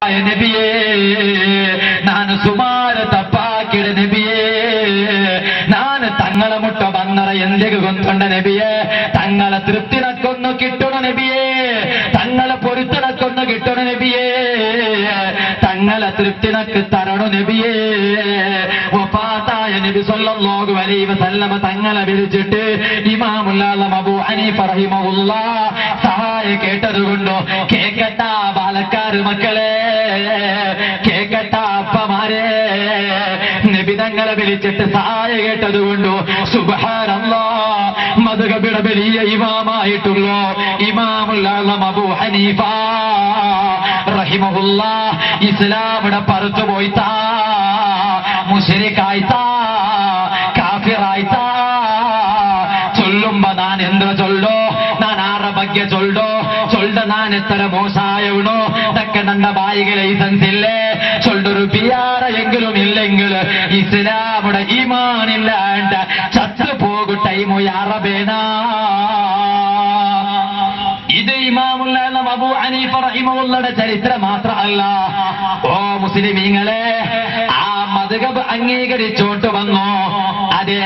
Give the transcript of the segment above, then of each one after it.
ನಬಿಯೇ ನಾನು ಸುಮಾರು ತಪ್ಪಾಕಿಡ ನಬಿಯೇ ನಾನು ತಂಗಳ ಮುಟ್ಟ ಬಂದರ ಎಂದಿಗೂ ಗೊಂತೊಂಡ ನಬಿಯೇ ತಂಗಳ ತೃಪ್ತಿನಕ್ಕೊಂದು ಕಿಟ್ಟುಣ ನಬಿಯೇ ತಂಗಳ പൊരുത്തനക്കൊന്ന് കിട്ടണ നബിയേ തങ്ങളെ തൃപ്തിനക്ക് തരണു നബിയേ വഫാത്തായ നബി സല്ലല്ലാഹു അലൈഹി വസല്ലമ തങ്ങളെ വിളിച്ചിട്ട് ഇമാമുൽ ആലം അബൂ ഹനീഫ റഹിമഹുല്ലാഹ് സഹായ കേട്ടതുകൊണ്ടോ കേക്കട്ട ബാലക്കാർ മക്കളെ കേക്കട്ട അപ്പമാരെ നബി തങ്ങളെ വിളിച്ചിട്ട് സഹായ കേട്ടതുകൊണ്ടോ സുബ്ഹാനല്ലാഹ് മദ്ഹബിയുടെ വലിയ ഇമാമായിട്ടുള്ള ഇമാമുൽ ആലം അബൂ ഹനീഫ റഹിമഹുല്ലാഹ് ഇസ്ലാമിടെ പുറത്തു പോയിത്താ മുശ്രിക്കായിത്താ കാഫിറായിത്താ ചൊല്ലുമ്പോ ഞാൻ എന്ത് ചൊല്ലോ ഞാൻ ആരുടെ ಬಗ್ಗೆ ചൊല്ലുന്ന ഞാൻ എത്ര മോശമായവണോ ഇതൊക്കെ നമ്മുടെ ബായിക ലൈസൻസ് ഇല്ലേ ചൊല്ലൊരു പിയാറ എങ്കിലും ഇല്ലെങ്കിൽ ഇസ്ലാമുടെ ഈമാനില്ലാണ്ട് ചത്തു പോകും ടൈമോ യാറബേനാ ഇത് ഇമാമുൽ ആലം അബൂ ഹനീഫ റഹിമഹുള്ളയുടെ ചരിത്രം മാത്രമല്ല ഓ മുസ്ലിമീങ്ങളെ ആ മദ്ഹബ് അംഗീകരിച്ചോട്ട് വന്നു അതേ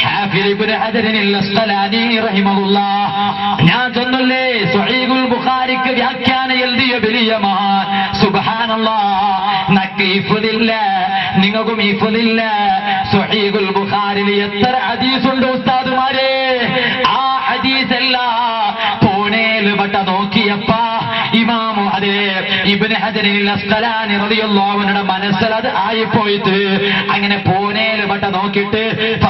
ഹാഫിദ് ഇബ്നു ഹജറിൽ അസ്ഖലാനി റഹിമഹുല്ലാഹ് ഞാൻ ചൊല്ലില്ലേ സ്വഹീഹുൽ ബുഖാരിക്ക് വ്യാഖ്യാനം എഴുതിയ വലിയ മഹാൻ സുബ്ഹാനല്ലാഹ് നക്ക് ഇഫ്ദില്ല നിങ്ങൾക്കും ഇഫ്ദില്ല സ്വഹീഹുൽ ബുഖാരിയിൽ എത്ര ഹദീസ് ഉണ്ട് ഉസ്താദുമാരെ ആ ഹദീസ് എല്ലാം ബട്ട നോക്കിയപ്പ ഇമാമു അതേ ഇബ്നു ഹജറിൽ അസ്ഖലാനി റളിയല്ലാഹു അൻഹുയുടെ മനസ്സിൽ അത് ആയിപ്പോയിട്ട് അങ്ങനെ പോനേൽ ബട്ട നോക്കിയിട്ട്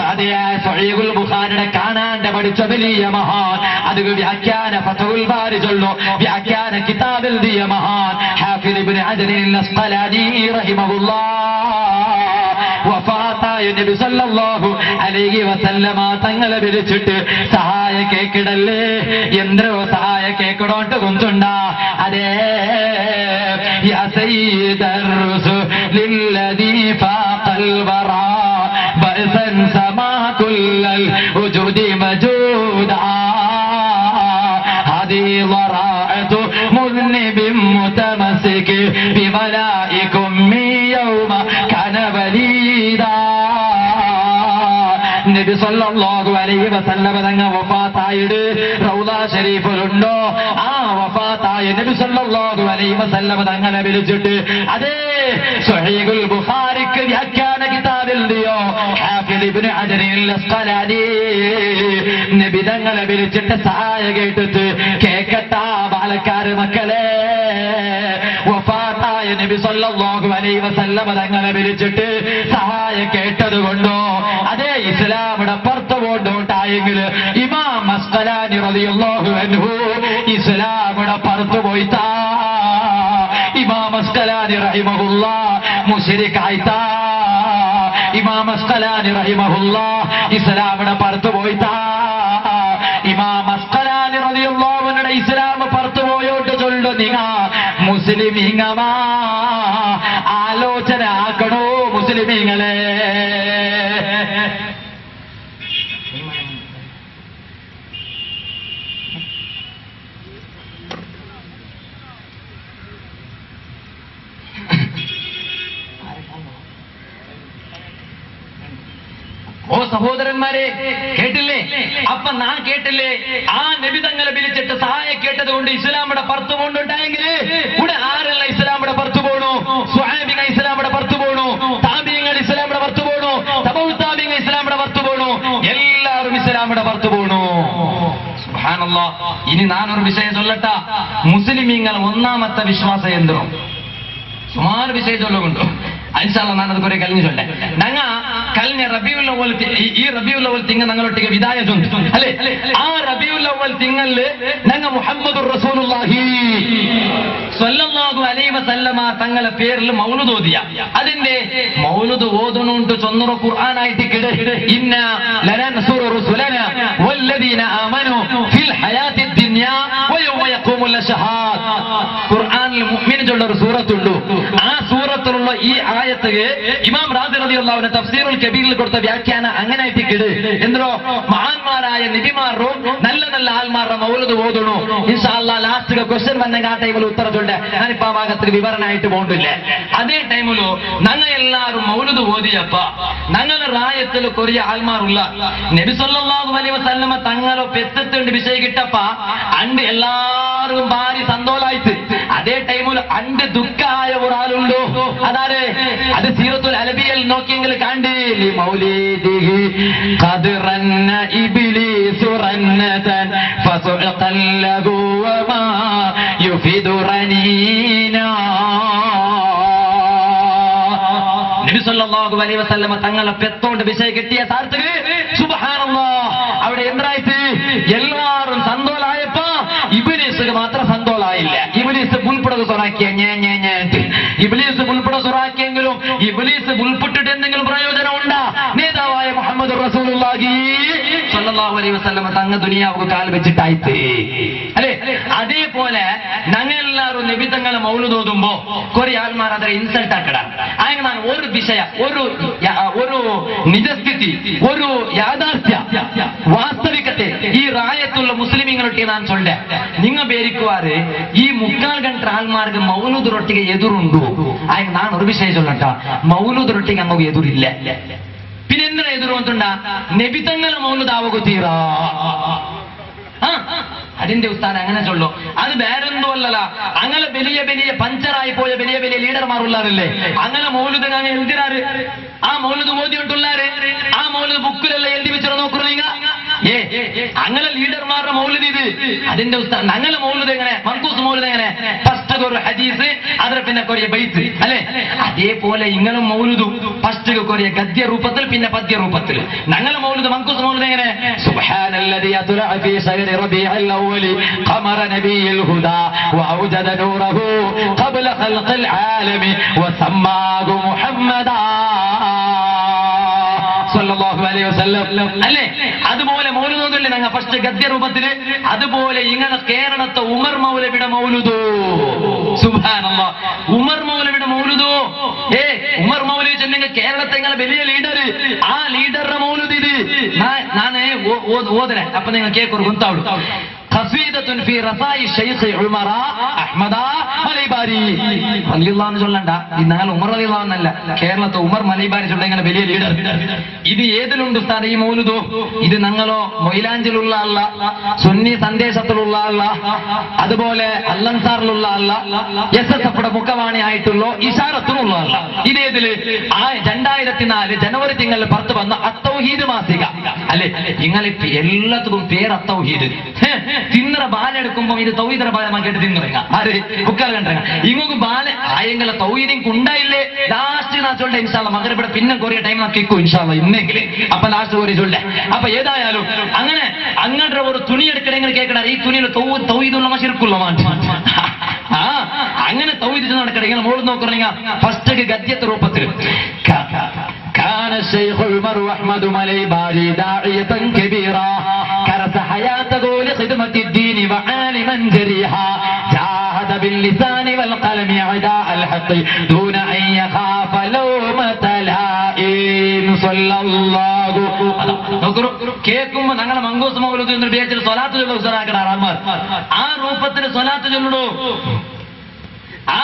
അതേ സ്വഹീഹുൽ ബുഖാരിയുടെ കാണാണ്ട് പഠിച്ച വലിയ മഹാൻ അത് വ്യാഖ്യാന ഫത്ഹുൽ ബാരി ചൊല്ലോ വ്യാഖ്യാന കിതാബിൽ ദിയ മഹാൻ ഹാഫിദ് ഇബ്നു ഹജറിൽ അസ്ഖലാനി റഹിമഹുല്ലാഹ് വഫാത്തായ നബി സല്ലല്ലാഹു അലൈഹി വസല്ലമ തങ്ങളെ വിളിച്ചിട്ട് സഹായ കേക്കിടല്ലേ എന്തോ സഹായ കേക്കിടോട്ട് കുഞ്ചുണ്ട അതേ യാ സയ്യിദർ റസൂലില്ലദീ ഫാഖൽ വറാ ബഅസൻ സമാ കുല്ലൽ വജൂദി മജൂദാ ഹദീ വറാഅതു മുദ്നിബിൻ മുതമസ്സിക് ബിമലായികും യൗമ കന വലീദാ നബി സല്ലല്ലാഹു അലൈഹി വസല്ലമ തങ്ങൾ വഫാത്തായിട്ട് റൗള ശരീഫിലുണ്ടോ ആ വഫാത്തായ നബി സല്ലല്ലാഹു അലൈഹി വസല്ലമ തങ്ങളെ വിളിച്ചിട്ട് അതേ സ്വഹീഹുൽ ബുഖാരിക്ക് വ്യാഖ്യാന കിതാബിൽ ദിയോ ഹാഫിദ് ഇബ്നു ഹജറിൽ അസ്ഖലാനി നബി തങ്ങളെ വിളിച്ചിട്ട് സഹായ കേട്ടിട്ട് കേക്കട്ട ബാലക്കാർ മക്കളെ വഫാത്തായ നബി സല്ലല്ലാഹു അലൈഹി വസല്ലമ തങ്ങളെ വിളിച്ചിട്ട് സഹായ കേട്ടതുകൊണ്ടോ അതേ ഇസ്ലാമിടെ പുറത്തു പോണ്ടായെങ്കിൽ ഇമാം അസ്ഖലാനി റളിയല്ലാഹു അൻഹു ഇസ്ലാമിടെ പുറത്തു പോയിത്താ ഇമാം അസ്ഖലാനി റഹിമഹുല്ലാഹ് മുശ്രിക്കായിത്താ ഇമാം അസ്ഖലാനി റഹിമഹുല്ലാഹ് ഇസ്ലാമിടെ പുറത്തു പോയിത്താ ഇമാം അസ്ഖലാനി റളിയല്ലാഹു അൻഹു ഇസ്ലാം പുറത്തു പോയോട്ട് ചൊല്ലു നിങ്ങ മുസ്ലിമീങ്ങമാ ആലോചന ആക്കണോ മുസ്ലിമീങ്ങളെ ഓ സഹോദരന്മാരെ കേട്ടില്ലേ അപ്പൊ ഞാൻ കേട്ടില്ലേ ആ നബി തങ്ങളെ വിളിച്ചിട്ട് സഹായ കേട്ടത് കൊണ്ട് ഇസ്ലാമിയുടെ പുറത്തു പോകണ്ടുണ്ടായെങ്കിൽ ഇവിടെ ആരല്ല ഇസ്ലാമിയുടെ പുറത്തു പോകണു സ്വഹാബികൾ ഇസ്ലാമിയുടെ പുറത്തു പോകണു താബിയങ്ങൾ ഇസ്ലാമിയുടെ പുറത്തു പോകണു തബഉ താബിയങ്ങൾ ഇസ്ലാമിയുടെ പുറത്തു പോകണു എല്ലാവരും ഇസ്ലാമിയുടെ പുറത്തു പോകണു സുബ്ഹാനല്ലാഹ് ഇനി ഞാനൊരു വിഷയം ചൊല്ലട്ട മുസ്ലിമീങ്ങൾ ഒന്നാമത്തെ വിശ്വാസ യന്ത്രം സുമാർ വിഷയം ചൊല്ലുകൊണ്ടു ഇൻഷാ അല്ലാഹ് ഞാനത് കുറെ കഴിഞ്ഞു ചൊല്ലേ ഞങ്ങ കഴിഞ്ഞ റബീഉൽ അവ്വൽ ഈ റബീഉൽ അവ്വൽ തിങ്കൾ ഞങ്ങളൊട്ടിಗೆ വിദായത്ത് ഉണ്ട് അല്ലേ ആ റബീഉൽ അവ്വൽ തിങ്കളിൽ ഞങ്ങ മുഹമ്മദുർ റസൂലുള്ളാഹി സ്വല്ലല്ലാഹു അലൈഹി വസല്ലമ തങ്ങളെ പേരിൽ മൗലൂദ് ഓതിയ അതിന്റെ മൗലൂദ് ഓതുന്നുണ്ട് ചൊന്നറ ഖുർആൻ ആയിട്ട് കിട ഇന്ന ലനൻസുറു റസൂലന വല്ലദീന ആമനു ഫിൽ ഹയാത്തി ദുനിയാ വയൗമ യഖൂമുൽ അശ്ഹാദ് ഖുർആനിൽ മുഅ്മിൻ ചൊല്ല ഒരു സൂറത്ത് ഉണ്ട് ആ സൂറത്ത് ഭാഗത്തുള്ള ഈ ആയത്ത് ഇമാം റാസി റളിയല്ലാഹു അൻഹു തഫ്സീറുൽ കബീറിൽ കൊടുത്ത വ്യാഖ്യാനം അങ്ങനെ ആയിട്ടിക്കിട് എന്തോ മഹാന്മാരായ നബിമാരും നല്ല നല്ല ആൾമാരുടെ മൗലിദ് ഓതണു. ഇൻഷാ അല്ലാഹ് ലാസ്റ്റ് ക്വസ്റ്റ്യൻ വന്നെങ്കിൽ ആ ടൈമിൽ ഉത്തരത്തുണ്ട്. ഞാനിപ്പോ ആ ഭാഗത്തിൽ വിവരണമായിട്ട് പോകണ്ടില്ല. അതേ ടൈമിലോ ഞങ്ങൾ എല്ലാവരും മൗലിദ് ഓതിയപ്പ ഞങ്ങളെ റായത്തിൽ കൊറിയ ആൾമാരുള്ള നബി സല്ലല്ലാഹു അലൈഹി വസല്ലമ തങ്ങളെ പെത്തിട്ടുണ്ട് വിഷയം കിട്ടപ്പ അണ്ട് എല്ലാവരും ഭാരി സന്തോഷായിട്ട്. അതേ ടൈമിൽ അണ്ട് ദുഃഖമായ ഒരാളുണ്ടോ, അതാരെ അത് സീറത്തുൽ അലബിയൽ നോക്കിയെങ്കിൽ കാണ്ടി മൗലിദിഹി ഖദ്റന്ന ഇബ്ലീസു റന്നതൻ ഫസുഖൻ ലഹു വമാ യുഫിദു റനീനാ. നബി സല്ലല്ലാഹു അലൈഹി വസല്ലമ തങ്ങളെ പെത്തോണ്ട് വിഷയം കിട്ടിയ സാർത്ഥക് സുബ്ഹാനല്ലാഹ് അവിടെ എന്തായിട്ട് എല്ലാവരും സന്തോഷായപ്പോ ഇബ്ലീസ് മാത്രം സന്തോഷായില്ല. ഇബ്ലീസ് പുൽപ്പട സൊറാക്കിയ ഇബ്ലീസ് പുൽപ്പട സൊറാക്കിയെങ്കിലും ഇബ്ലീസ് പുൽപ്പിട്ടിട്ട് എന്തെങ്കിലും പ്രയോജനം ഉണ്ടാ? നേതാവായ മുഹമ്മദ് റസൂലുള്ളാഹി സ്വല്ലല്ലാഹു അലൈഹി വസല്ലമ തങ്ങ ദുനിയാവുക്ക് കാൽ വെച്ചിട്ടായിട്ട് അല്ലെ. അതേപോലെ ഞങ്ങൾ എല്ലാവരും നബി തങ്ങളെ മൗലിദ് ഓതുമ്പോ കുറെ ആൾമാർ അതിനെ ഇൻസൾട്ട് ആക്കടാണ്. അങ്ങനെ ഞാൻ ഒരു വിഷയ ഒരു നിജസ്ഥിതി ഒരു യാഥാർത്ഥ്യ വാസ്തവികത്തെ ഈ റായത്തുള്ള മുസ്ലിമീങ്ങളൊട്ടി ഞാൻ ചൊല്ല നിങ്ങ പേരിക്കുവാറ് ഈ മുക്കാൽ ഗಂಟ ആൾമാർക്ക് മൗലൂദ് റൊട്ടിಗೆ എതിരുണ്ടു. ആയ ഞാൻ ഒരു വിഷയം ചൊല്ലട്ട, മൗലൂദ് റൊട്ടിಗೆ നമുക്ക് എതിരില്ല. പിന്നെ എന്തിനാ എതിരു ಅಂತುಂಡ നബി തങ്ങളെ മൗലൂദ് ആവുക തീരാ. അതിന്റെ ഉസ്താദ് അങ്ങനെ ചൊല്ലോ. അത് വേറെന്തോ അല്ലല്ല, അങ്ങനെ വലിയ വലിയ പഞ്ചറായി പോയ വലിയ വലിയ ലീഡർമാരുള്ളവരല്ലേ അങ്ങനെ മൗലൂദ് അങ്ങനെ എഴുതിരാറ്. ആ മൗലൂദ് ഓതിയിട്ടുള്ളാര് ആ മൗലൂദ് ബുക്കിലെല്ലാം എഴുതി വെച്ചിട്ട് നോക്കുന്നു നിങ്ങൾ. അങ്ങനെ ലീഡർമാരുടെ മൗലൂദ് ഇത്. അതിന്റെ ഉസ്താദ് ഞങ്ങളെ മൗലൂദ് എങ്ങനെ മൻകൂസ് മൗലൂദ് എങ്ങനെ ഫസ്റ്റ് ഒരു ഹദീസ് അതിൽ പിന്നെ കൊറിയ ബൈത്ത് അല്ലെ. അതേപോലെ ഇങ്ങളും മൗലൂദും ഫസ്റ്റ് കൊറിയ ഗദ്യ രൂപത്തിൽ പിന്നെ പദ്യ രൂപത്തിൽ. ഞങ്ങളെ മൗലൂദ് മൻകൂസ് മൗലൂദ് എങ്ങനെ സുബ്ഹാനല്ലദി അത്ലഅ ഫീ ശഹരി റബീഉൽ അവ്വൽ ഖമറ നബിയുൽ ഹുദാ വഅവജദ നൂറഹു ഖബ്ല ഖൽഖിൽ ആലമി വസമ്മാഹു മുഹമ്മദാ സല്ലല്ലാഹു അലൈഹി വസല്ലം അല്ലേ. അതുപോലെ മൗലൂദ് ഓതില്ലേ ഞങ്ങൾ ഫസ്റ്റ് ഗദ്യ രൂപത്തില്. അതുപോലെ ഇങ്ങനെ കേരളത്തെ ഉമർ മൗലവിയുടെ മൗലൂദോ സുബ്ഹാനല്ലാഹ് ഉമർ മൗലവിയുടെ മൗലൂദോ ഉമർ മൗലവി ചെന്നെങ്കിൽ കേരളത്തെ ഇങ്ങനെ വലിയ ലീഡർ ആ ലീഡറുടെ മൗലൂദ് ഇത് ഞാൻ ഓതരെ അപ്പൊ നിങ്ങൾ കേൾക്കൊരു ഗുന്താവുള്ളൂ. ഖസീദത്തുൻ ഫീ റസായി ശൈഖ് ഉമറ അഹ്മദ മലൈബാരി റളിയല്ലാഹു അൻഹു ചൊല്ലണ്ട. ഇന്നാലും ഉമർ റളിയല്ലാഹു അൻഹു അല്ല, കേരളത്തെ ഉമർ മലൈബാരി ചൊല്ല ഇങ്ങനെ വലിയ ലീഡർ. ഇത് ഏതിലുണ്ട് ഉസ്താദ് ഈ മൗലൂദോ? ഇത് ഞങ്ങളോ മൊയിലാഞ്ചിലുള്ള അല്ല, സുന്നി സന്ദേശത്തിലുള്ള അല്ല, അതുപോലെ അല്ലൻസാറിലുള്ള അല്ല, SSFയുടെ മുഖവാണി ആയിട്ടുള്ള ഇശാറത്തിനുള്ള അല്ല. ഇതേതില് 2004 ജനുവരി തിങ്കളിൽ പുറത്ത് വന്ന അത്തൗഹീദ് മാസിക അല്ലെ. നിങ്ങൾ എല്ലാത്തിനും പേര് അത്തൗഹീദ്. തിന്നറ ബാലെടുക്കുമ്പോ ഇത് തൗഹീദറ ബാലമാക്കിയിട്ട് തിന്നുറങ്ങ ആര് കുക്കാൽ കണ്ടങ്ങ ഇങ്ങോട്ട് ബാല ആയെങ്കിലെ തൗഹീദിക്ക് ഉണ്ടായില്ലേ. ലാസ്റ്റ് നാ ചൊല്ല ഇൻഷാല്ല മഗ്‌രിബിടെ പിന്നെ കുറേ ടൈം ആക്കിക്കോ ഇൻഷാല്ല ഇന്നെങ്കില് അപ്പൊ ലാസ്റ്റ് ഒരു ചൊല്ല. അപ്പൊ ഏതായാലും അങ്ങനെ അങ്ങോട്ട് ഒരു തുണി എടുക്കണമെങ്കിൽ കേൾക്കണ ഈ തുണിയിൽ തൗഹീദുള്ള ശിർക്കുള്ള അങ്ങനെ തൗഹീദ് നടക്കണമെങ്കിൽ മോള് നോക്കണെങ്കിൽ ഫസ്റ്റ് ഗദ്യത്തെ രൂപത്തിൽ كان الشيخ عمر أحمد مليباري داعية كبيرا كرس حياته لخدمة الدين وعالما جريحا جاهد باللسان والقلم عداء الحق دون أن يخاف لومة لائم صلى الله കേൾക്കുമ്പോ ഞങ്ങളെ മങ്കൂസ് മൗലൂദ് എന്ന് പേജിൽ സ്വലാത്ത് ചൊല്ലു ഉസ്താദാക്കണ ആ രൂപത്തിൽ സ്വലാത്ത് ചൊല്ലണോ. ആ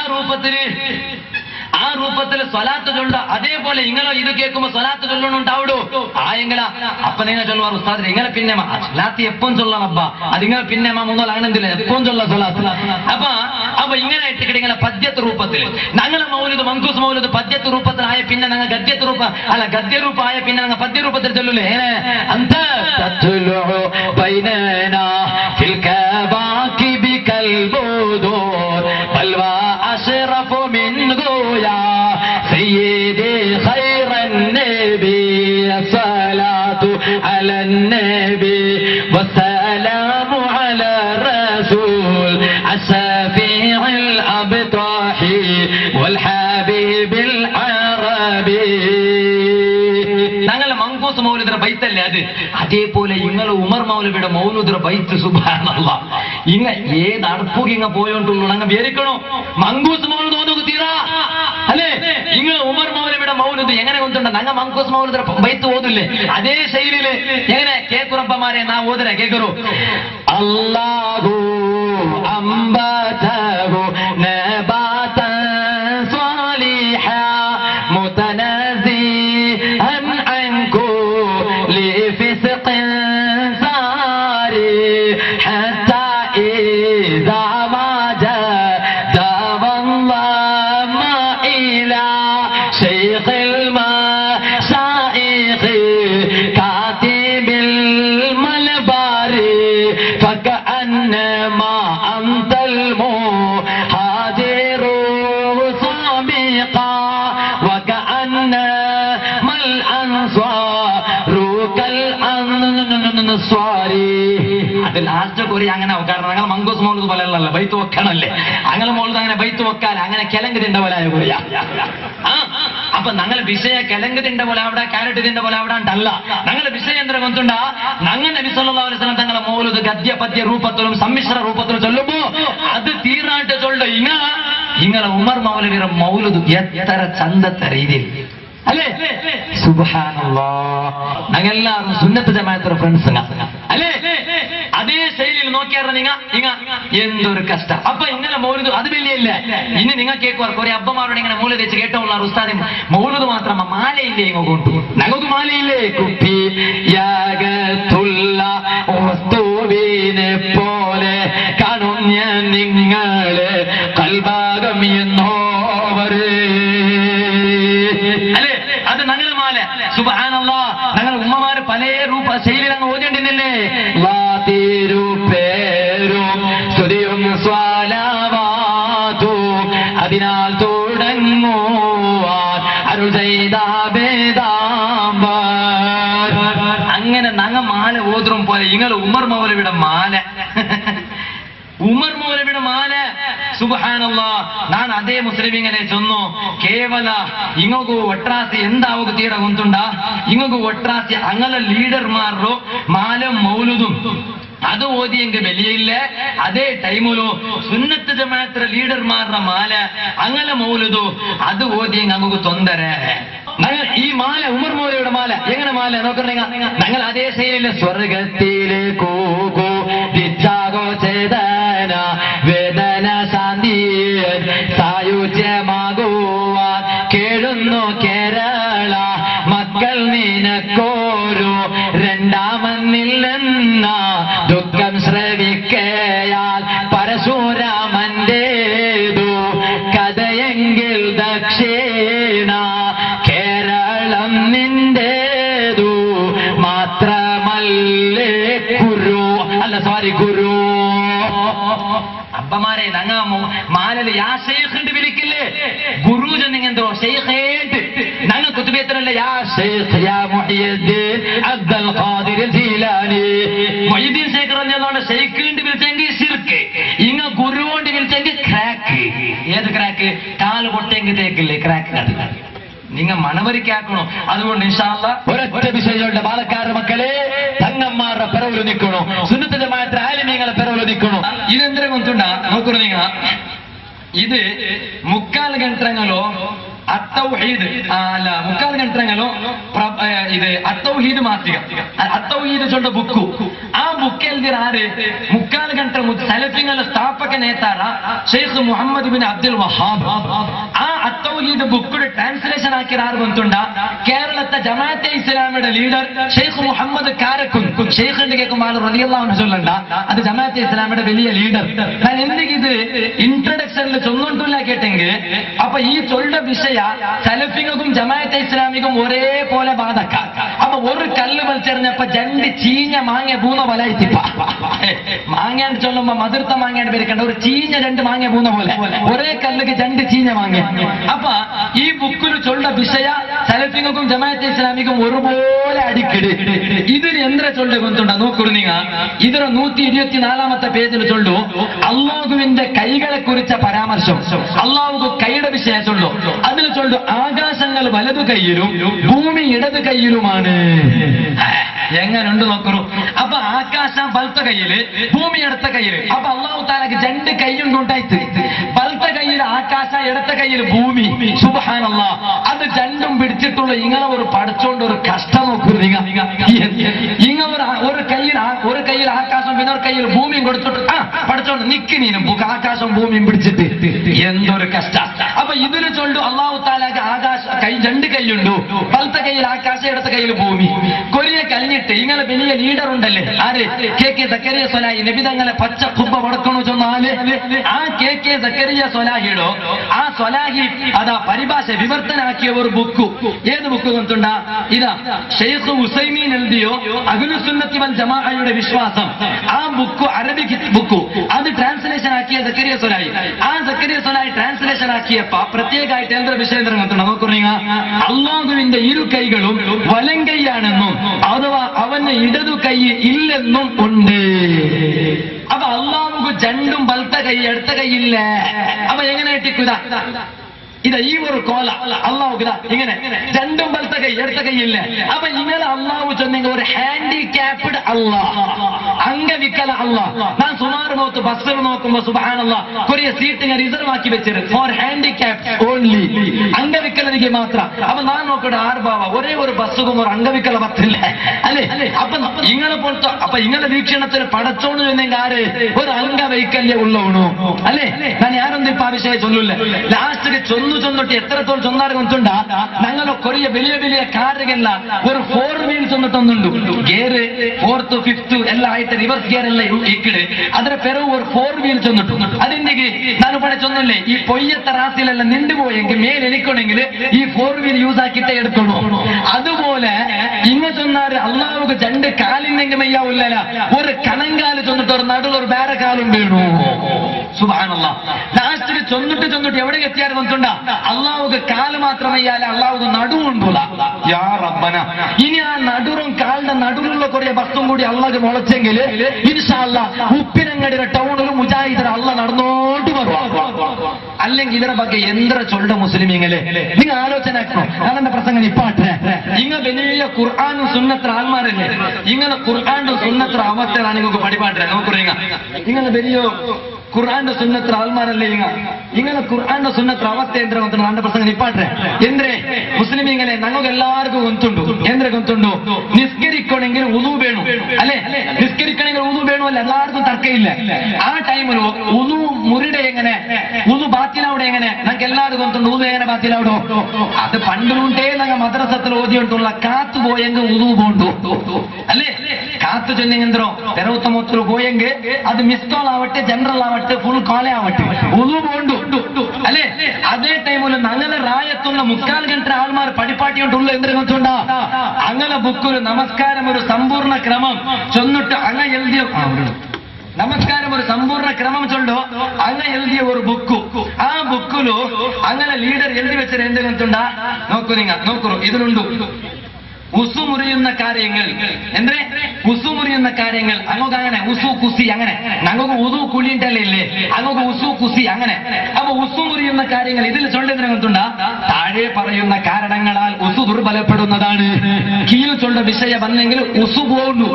രൂപത്തിൽ സ്വലാത്ത് ചൊല്ല. അതേപോലെ ഇങ്ങളെ ഇത് കേൾക്കുമ്പോ സ്വലാത്ത് ചൊല്ലണുണ്ടാവിടോ ആയെങ്കില അപ്പൊ നിങ്ങൾ ചൊല്ലുവാർ ഉസ്താദ് നിങ്ങളെ പിന്നെ സ്വലാത്ത് എപ്പം ചൊല്ലണപ്പാ അത് നിങ്ങൾ പിന്നെ മൂന്നോളം അങ്ങനെന്തില്ല എപ്പം ചൊല്ല സ്വലാത്ത്. അപ്പൊ ഇങ്ങനെ ഇട്ടിട്ട് ഇങ്ങനെ പദ്യത്ത് രൂപത്തിൽ ഞങ്ങളെ മൗലൂദ് മൻകൂസ് മൗലൂദ് പദ്യത്ത് രൂപത്തിലായ പിന്നെ ഞങ്ങൾ ഗദ്യത്ത് രൂപ അല്ല ഗദ്യരൂപ ആയ പിന്നെ ഞങ്ങൾ പദ്യ രൂപത്തിൽ ചൊല്ലൂലേ അന്ത أشرف من غويا سيدي خير النبي الصلاة على النبي والسلام على الرسول الشفيع الأبطاحي والحبيب العربي. ഞങ്ങളെ മങ്കൂസ് മൗലൂദിന്റെ ബൈത്തല്ലേ അത്. അതേപോലെ ഇങ്ങളെ ഉമർ മൗലവിയുടെ മൗലൂദിന്റെ ബൈത്ത് സുബ്ഹാനല്ലാഹ് ഇങ്ങ ഏത് അടുപ്പുക ഇങ്ങ പോയോണ്ടുള്ളൂ ഞങ്ങൾ വിചാരിക്കണോ മങ്കൂസ് മൗലൂദ് ഓതുക തീരാ അല്ലേ. നങ്ങ മങ്കൂസ് മൗലൂദ് ബൈത്ത് ഓതില്ലേ അതേ ശൈലിയില് എങ്ങനെ കേക്കുറപ്പമാരെ നാ ഓതുരെ കേക്കറു അല്ലാഹു അംബതഹു നബാതൻ സ്വാലിഹ മുതനസിഹൻ അൻ കുല്ലി ഫിസ്ഖിൻ സാരി ഹത്താ ഇദാ മാ ജാ വല്ലാഹ ഇലാ ശൈഖിൽ മശായിഖ് കാതിബിൽ മൽബാരി ഫകഅന്നമാ അൻതൽ മുഹാജിറു സാബിഖാ വകഅന്നമാ അൽ അൻസാറു കൽ അൻസ്വാരി അത് ലാസ്റ്റ് കൂടി അങ്ങനെ കാരണം ഞങ്ങൾ മങ്കൂസ് മൗലൂദ് പോലെയല്ല ബൈത്ത് വെക്കണല്ലേ അങ്ങനെ മൗലൂദ് അങ്ങനെ ബൈത്ത് വെക്കാൻ അങ്ങനെ കിലങ്ക് തിണ്ട പോലായ കൂടിയാ അപ്പൊ ഞങ്ങൾ വിഷയ കിലങ്ക് തിണ്ട പോലെ അവിടെ ക്യാരറ്റ് തിണ്ട പോലെ അവിടെ അല്ല ഞങ്ങളുടെ വിഷയം എന്തിനാ കൊണ്ടുണ്ടാ ഞങ്ങൾ നബി സല്ലല്ലാഹു അലൈഹി വസല്ലം തങ്ങളെ മൗലൂദ് ഗദ്യ പദ്യ രൂപത്തിലും സമ്മിശ്ര രൂപത്തിലും ചൊല്ലുമ്പോ അത് തീർന്നായിട്ട് ചൊല്ല ഇങ്ങനെ ഉമർ മൗലവിയുടെ മൗലൂദ് എത്ര ചന്തത്തെ രീതിയിൽ അല്ലേ സുബ്ഹാനല്ലാഹ് ഞങ്ങളെല്ലാവരും സുന്നത്ത് ജമാഅത്തിന്റെ ഫ്രണ്ട്സ് അല്ലേ അതേ ശൈലിയിൽ നോക്കിയാൽ നിങ്ങ എന്തൊരു കഷ്ടം അപ്പൊ ഇങ്ങനെ മൗലൂദ് അത് വലിയല്ല ഇനി നിങ്ങൾ കേൾക്കുവാർ കുറെ അബ്ബമാരോട് ഇങ്ങനെ മൗലൂദ് വെച്ച് കേട്ടുള്ള ഉസ്താദി മൗലൂദ് മാത്രം മാലയില്ലേ ഇങ്ങ കൊണ്ടു ഞങ്ങൾക്ക് മാലയില്ലേ കുപ്പി പോലെ കാണും ഞാൻ നിങ്ങള് കൽഭാഗം എന്നോവര് അല്ലേ അത് ഞങ്ങളുടെ മാല സുബ്ഹാനല്ലാഹ് ഞങ്ങൾ ഉമ്മമാര് പല രൂപ ശൈലിയിൽ അങ്ങ് ഓതിണ്ടില്ലേ പേരും സ്തുതിയും സ്വലാവാതും അതിനാൽ തുടങ്ങുവാൻ അരുൾ ചെയ്ത വേദാംബർ അങ്ങനെ ഞങ്ങ മാല ഓതും പോലെ നിങ്ങൾ ഉമർ മൗലവിയുടെ മാല ഉമർ മൗലവിയുടെ മാല സുബ്ഹാനല്ലാഹ് ನಾನು ಅದೇ ಮುಸ್ಲಿಮಿಂಗನೆ ಚೊನ್ನು ಕೇವಲ ಇಂಗು ಒಟ್ರಾಸಿ ಎಂದಾವಗ ತೀರ ಹೊಂತುಂಡ ಇಂಗು ಒಟ್ರಾಸಿ ಅಂಗಲ ಲೀಡರ್ ಮಾರ್ರು ಮಾಲ ಮೌಲುದು ಅದು ಓದಿ ಎಂಗೆ ಬೆಲೆಯಿಲ್ಲ ಅದೇ ಟೈಮುಲು ಸುನ್ನತ್ ಜಮಾಅತ್ರ ಲೀಡರ್ ಮಾರ್ರ ಮಾಲ ಅಂಗಲ ಮೌಲುದು ಅದು ಓದಿ ಎಂಗೆ ಅಂಗು ತೊಂದರೆ ഈ മാല ഉമർ മൗലവിയുടെ മാല എങ്ങനെ മാല നോക്കണ ഞങ്ങൾ അതേ ശൈലിയിലെ സ്വർഗത്തിലെ കൂകു ദിച്ചാകോ ചേതന വേദന ശാന്തി സായുജ്യമാകുവാൻ കേഴുന്നു കേരള മക്കൾ നിനക്കോരു രണ്ടാമന്നില്ലെന്ന ദുഃഖം ശ്രവിക്കയാൽ പരശുരാമന്റേതു കഥയെങ്കിൽ ദക്ഷിണ കേരളം നിന്റേതു മാത്രമല്ലേ ഗുരു അബ്ബമാരെ ഞങ്ങ മാലല് യാ ഷെയ്ഖ് വിളിക്കില്ലേ ഗുരുജൻ നിങ്ങെന്തോ ഷെയ്ഖേട്ട് ഞങ്ങൾ കുത്തുബേത്തനല്ലേ യാ ഷെയ്ഖ് യാ മുഹിയുദ്ദീൻ അബ്ദുൽ ഖാദിർ ജീലാനി മുഹിയുദ്ദീൻ ഷെയ്ഖ് പറഞ്ഞതുകൊണ്ട് ഷെയ്ഖ് വിളിച്ചെങ്കിൽ ശിർക്ക് ഇങ്ങ ഗുരു കൊണ്ട് വിളിച്ചെങ്കിൽ ക്രാക്ക് ഏത് ക്രാക്ക് കാല് പൊട്ടെങ്കിൽ തേക്കില്ലേ ക്രാക്ക് നിങ്ങൾ മണവരിക്കാക്കണോ അതുകൊണ്ട് ഇൻഷാ അല്ലാഹ് ഒരൊറ്റ വിഷയമുണ്ട് പാലക്കാട് മക്കളെ തങ്ങന്മാരുടെ പിറവിൽ നിൽക്കണോ സുന്നത്ത് ജമാഅത്തിന്റെ ആലിമീങ്ങളെ പിറവിൽ നിൽക്കണോ ഇതെന്തിനെ കൊണ്ടുണ്ടാ നോക്കണോ നിങ്ങ ഇത് മുക്കാൽ ഗಂಟೆಗಳೋ അത്തൗഹീദ് അല്ല മുക്കാൽ ഗಂಟೆಗಳೋ ഇത് അത്തൗഹീദ് മാസിക അത്തൗഹീദ് ചൊണ്ട ബുക്ക് ആ ബുക്ക് എഴുതിയ ആര് മുക്കാൽ ഗಂಟೆ സലഫിങ്ങളുടെ സ്ഥാപക നേതാര ഷെയ്ഖ് മുഹമ്മദ് ബിൻ അബ്ദുൽ വഹാബ് ആ അത്തൗഹീദ് ബുക്കിന്റെ ട്രാൻസ്ലേഷൻ ആക്കിയ ആര് ಬಂತುಂಡ കേരളത്തെ ജമാഅത്തെ ഇസ്ലാമിയുടെ ലീഡർ ഷെയ്ഖ് മുഹമ്മദ് കാരക്കുൻ ഷെയ്ഖിന്റെ കേൾക്കുമ്പോൾ റളിയല്ലാഹു അൻഹു ചൊല്ലണ്ട അത് ജമാഅത്തെ ഇസ്ലാമിയുടെ വലിയ ലീഡർ ഞാൻ എന്തെങ്കിലും ഇത് ഇൻട്രൊഡക്ഷനിൽ ചൊന്നുകൊണ്ടില്ല കേട്ടെങ്കിൽ അപ്പൊ ഈ ചൊല്ല വിഷയ സലഫിക്കും ജമാഅത്തെ ഇസ്ലാമിക്കും ഒരേപോലെ ബാധക അപ്പൊ ഒരു കല്ല് വലിച്ചെറിഞ്ഞപ്പോ രണ്ട് ചീഞ്ഞ മാങ്ങ പൂന്ന പോലെ മാങ്ങാണ്ട് ചൊല്ലുമ്പോ മതിർത്ത മാങ്ങാണ്ട് പേരിക്കണ്ട ഒരു ചീഞ്ഞ രണ്ട് മാങ്ങ പൂന്ന പോലെ ഒരേ കല്ലുക്ക് രണ്ട് ചീഞ്ഞ മാങ്ങ അപ്പൊ ഈ ബുക്കിൽ ചൊല്ല വിഷയ സലഫിക്കും ജമാഅത്തെ ഇസ്ലാമിക്കും ഒരുപോലെ അടിക്കടി ഇതിന് എന്തിനെ ചൊല്ലു കൊണ്ടുണ്ട നോക്കൂ നിങ്ങ ഇതിന് 124 പേജിൽ ചൊല്ലു അല്ലാഹുവിന്റെ കൈകളെ കുറിച്ച പരാമർശം അല്ലാഹു കൈയുടെ വിഷയം ചൊല്ലു അതിൽ ചൊല്ലു ആകാശങ്ങൾ വലതു കൈയിലും ഭൂമി ഇടത് കൈയിലുമാണ് എങ്ങനുണ്ട് നോക്കൂ. അപ്പൊ ആകാശം ബലത്ത കയ്യില്, ഭൂമി ഇടത്ത കയ്യില്. അപ്പൊ അള്ളാഹു താലാക്ക് രണ്ട് കൈയുണ്ടായിട്ട് ബലത്ത കയ്യിൽ ആകാശ, ഇടത്ത കയ്യിൽ ഭൂമി. സുബ്ഹാനല്ലാഹ്. അത് രണ്ടും പിടിച്ചിട്ടുള്ള ഇങ്ങനെ ഒരു പഠിച്ചോണ്ട് ഒരു കഷ്ടം നോക്കൂ. ഇങ്ങ ഒരു കയ്യിൽ ആകാശം, പിന്നെ ഒരു കയ്യിൽ ഭൂമിയും കൊടുത്തിട്ട് പഠിച്ചോണ്ട് നിക്കിനീനും ആകാശം ഭൂമിയും പിടിച്ചിട്ട് എന്തൊരു കഷ്ട. അപ്പൊ ഇതിന് ചൊല്ലു അള്ളാഹു താലാക്ക് ആകാശ കൈ രണ്ട് കൈയുണ്ടു, ബലത്ത കയ്യിൽ ആകാശം, ഇടത്ത കയ്യിൽ ഭൂമി. കൊറിയ കഴിഞ്ഞിട്ട് ഇങ്ങനെ വലിയ ലീഡർ ഉണ്ടല്ലേ, ആര്? കെ സക്കരിയ സ്വലാഹി. നബി തങ്ങളെ പച്ച കുബ്ബ വടക്കണോ ചൊന്നാല് ആ കെ സക്കരിയ സ്വലാഹിയുടെ ആ സ്വലാഹി അതാ പരിഭാഷ വിവർത്തനാക്കിയ ഒരു ബുക്ക്. ഏത് ബുക്ക് കൊണ്ടുണ്ട? ഇതാ ഷെയ്ഖ് ഉസൈമീൻ എഴുതിയോ അഹ്ലുസുന്നത്തി വൽ ജമാഅയുടെ വിശ്വാസം. ആ ബുക്ക് അറബിക് ബുക്ക്, അത് ട്രാൻസ്ലേഷൻ ആക്കിയ സക്കരിയ സ്വലാഹി. ആ സക്കരിയ സ്വലാഹി ട്രാൻസ്ലേഷൻ ആക്കിയപ്പോ പ്രത്യേകമായിട്ട് എന്താ വിഷയം തുടങ്ങുന്നുണ്ട് നോക്കൂ. അള്ളാഹുവിന്റെ ഇരു കൈകളും വലം കൈയാണെന്നും അഥവാ അവന് ഇടതു കൈ ഇല്ലെന്നും ഉണ്ട്. അപ്പൊ അള്ളാഹുക്ക് രണ്ടും ബലത്ത കൈ, അടുത്ത കൈയില്ല. അപ്പൊ എങ്ങനെ ഇട്ടിക്കുതാ ഇതാ ഈ ഒരു കോല അള്ളാഹുക്ക് ഇങ്ങനെ രണ്ടും ബലത്ത കൈ, അടുത്ത കൈയില്ല. അപ്പൊ ഇങ്ങനെ അള്ളാഹു ചെന്നെങ്കിൽ ഒരു ഹാൻഡിക്യാപ്ഡ് അള്ളാഹ്, അംഗവിക്കല അള്ളാഹ്. ഞാൻ സുമാർ നോക്ക് ബസ്സിൽ നോക്കുമ്പോ സുബ്ഹാനല്ലാഹ് കൊറിയ സീറ്റ് ഇങ്ങനെ റിസർവ് ആക്കി വെച്ചിട്ട് ഫോർ ഹാൻഡിക്യാപ്ഡ് ഓൺലി, അംഗവിക്കലರಿಗೆ ಮಾತ್ರ. അപ്പൊ ഞാൻ നോക്കട്ടെ ആറ് ബാബ ഒരേ ഒരു ബസ്സും ഒരു അംഗവിക്കല പറ്റില്ല അല്ലേ. അപ്പൊ ഇങ്ങനെ പോലത്തെ അപ്പൊ ഇങ്ങനെ വീക്ഷണത്തിൽ പടച്ചോണു എന്നെങ്കിൽ ആര് ഒരു അംഗവൈകല്യം ഉള്ളവണു അല്ലേ. ഞാൻ ಯಾರೊಂದು ഇപ്പൊ ആ വിഷയം ചൊല്ലില്ല. ലാസ്റ്റ് ചൊന്നിട്ട് എത്രത്തോളം ചൊന്നാറ് കൊണ്ടുണ്ട ഞങ്ങളെ കൊറിയ വലിയ വലിയ കാറുകെല്ല ഒരു 4 വീൽസ് ഒന്നിട്ടൊന്നുണ്ട്. ഗിയറ് 4th 5th ಎಲ್ಲ ಆಯ್ತು, ರಿವರ್ಸ್ ಗೇರ್ ಎಲ್ಲ ಇಕ್ಕಡೆ ಅದರ ಪೆರವು ഒരു 4 വീൽസ് ഒന്നിട്ടു. അതിന്റെ ನಾನು പട ചൊന്നല്ലേ ഈ പൊയ്യത്ത റാസിലെല്ലാം നിണ്ടുപോയെങ്കിൽ മേൽ എനിക്കണമെങ്കിൽ ഈ 4 വീൽ യൂസ് ആക്കിട്ടേ എടുത്തോളൂ. അതുപോലെ ഇങ്ങ ചൊന്നാറ് അള്ളാഹുക്ക് രണ്ട് കാലിനെങ്കിൽ മെയ്യാവില്ല, ഒരു കണങ്കാല് ചൊന്നിട്ട് ഒരു നടുവിൽ ഒരു വേറെ കാലും വീണു. സുബ്ഹാനല്ലാഹ്. ലാസ്റ്റിൽ ചൊന്നിട്ട് എവിടെ എത്തിയാൽ വന്നിട്ടുണ്ട അള്ളാഹുക്ക് കാല് മാത്രമയ്യാല അള്ളാഹുക്ക് നടുവുണ്ടൂല. യാ റബ്ബന. ഇനി ആ നടുറും കാലിന്റെ നടുവിലുള്ള കുറേ ബസ്സും കൂടി അള്ളാഹ് മുളച്ചെങ്കിൽ ഇൻഷാ അല്ലാഹ് ഉപ്പിനങ്ങടിയുടെ ടൗണിലും മുജാഹിദർ അള്ളാഹ് നടന്നോണ്ട് വരും. അല്ലെങ്കിൽ ಇದರ ಬಗ್ಗೆ ಎಂದ್ರ ಚೊಲ್ಡ ಮುಸ್ಲಿಮೀങ്ങളെ നിങ്ങൾ ആലോചന ആക്കണം. ഞാനെന്റെ പ്രസംഗം ഇപ്പാട്ടെ ഇങ്ങ വലിയ ഖുർആനും സുന്നത്ര ആൽമാരല്ലേ, ഇങ്ങനെ ഖുർആനും സുന്നത്ര അവസ്ഥ നിങ്ങൾക്ക് പഠിപ്പാട്ടെ നോക്കുറീങ്ങ. ഇങ്ങനെ വലിയ ഖുർആന്റെ സുന്നത്ര ആൽമാരല്ലേ ഇങ്ങനെ ഖുർആന്റെ സുന്നത്ര അവസ്ഥ ಎಂದ್ರೆ ಅಂತ ನನ್ನ ಪ್ರಸಂಗ ನಿಪ್ಪಾಟ್ರೆ ಎಂದ್ರೆ ಮುಸ್ಲಿಮೀങ്ങളെ നമുക്ക് എല്ലാവർക്കും ಗೊತ್ತುಂಟು. ಎಂದ್ರೆ ಗೊತ್ತುಂಟು ನಿಸ್ಕರಿക്കണമെങ്കിൽ ഉദു വേണം അല്ലേ. നിസ്കരിക്കണമെങ്കിൽ ഉദു വേണം അല്ല, എല്ലാവർക്കും തർക്കമില്ല. ആ ടൈമിൽ ഉദു മുറിയുടെ എങ്ങനെ ഉദു ബാത്തിലാവിടെ എങ്ങനെ നമുക്ക് എല്ലാവർക്കും ಗೊತ್ತುಂಟು. ഉദു എങ്ങനെ ബാത്തിലാവിടോ അത് പണ്ടുണ്ടേ ഞങ്ങൾ മദ്രസത്തിൽ ഓതിയിട്ടുള്ള കാത്തു പോയെങ്കിൽ ഉദു പോണ്ടു അല്ലേ. കാത്തു ചൊന്നെങ്കിലോ തെരവുത്തമൊത്തൊരു പോയെങ്കിൽ അത് മിസ് കോൾ ആവട്ടെ, ജനറൽ ആവട്ടെ, ഫുൾ കോളേ ആവട്ടെ, ഉദു പോണ്ടു അല്ലേ. അതേ ടൈമിൽ ഞങ്ങളെ റായത്തുള്ള 3/4 ಗಂಟೆ ആൾമാർ പഠിപ്പാട്ടിയോണ്ടുള്ള എന്തിനു ಗೊತ್ತುಂಟಾ അങ്ങനെ ബുക്കൊരു നമസ്കാരം ഒരു സമ്പൂർണ്ണ ക്രമം ചൊന്നിട്ട് അങ്ങ എഴുതിയ നമസ്കാരം ഒരു സമ്പൂർണ്ണ ക്രമം ചൊല്ലോ അങ്ങ എഴുതിയ ഒരു ബുക്ക്. ആ ബുക്കിലു അങ്ങനെ ലീഡർ എഴുതി വെച്ചത് എന്ത് ಗೊತ್ತುಂಟಾ നോക്കൂ നിങ്ങൾ നോക്കൂ. ഇതിലുണ്ട് ഉസു മുറിയുന്ന കാര്യങ്ങൾ. എന്തെ ഉസു മുറിയുന്ന കാര്യങ്ങൾ അങ്ങോട്ട് അങ്ങനെ ഉസു കുസി അങ്ങനെ ഞങ്ങൾക്ക് ഉദു കുളിയിട്ടല്ലേ ഇല്ലേ, അങ്ങോട്ട് ഉസു കുസി അങ്ങനെ. അപ്പൊ ഉസു മുറിയുന്ന കാര്യങ്ങൾ ഇതിൽ ചൊല്ലുന്നതിനെ ಗೊತ್ತುಂಟಾ താഴെ പറയുന്ന കാരണങ്ങളാൽ ഉസു ദുർബലപ്പെടുന്നതാണ്. കീഴ് ചൊല്ല വിഷയ വന്നെങ്കിൽ ഉസു പോകുന്നു.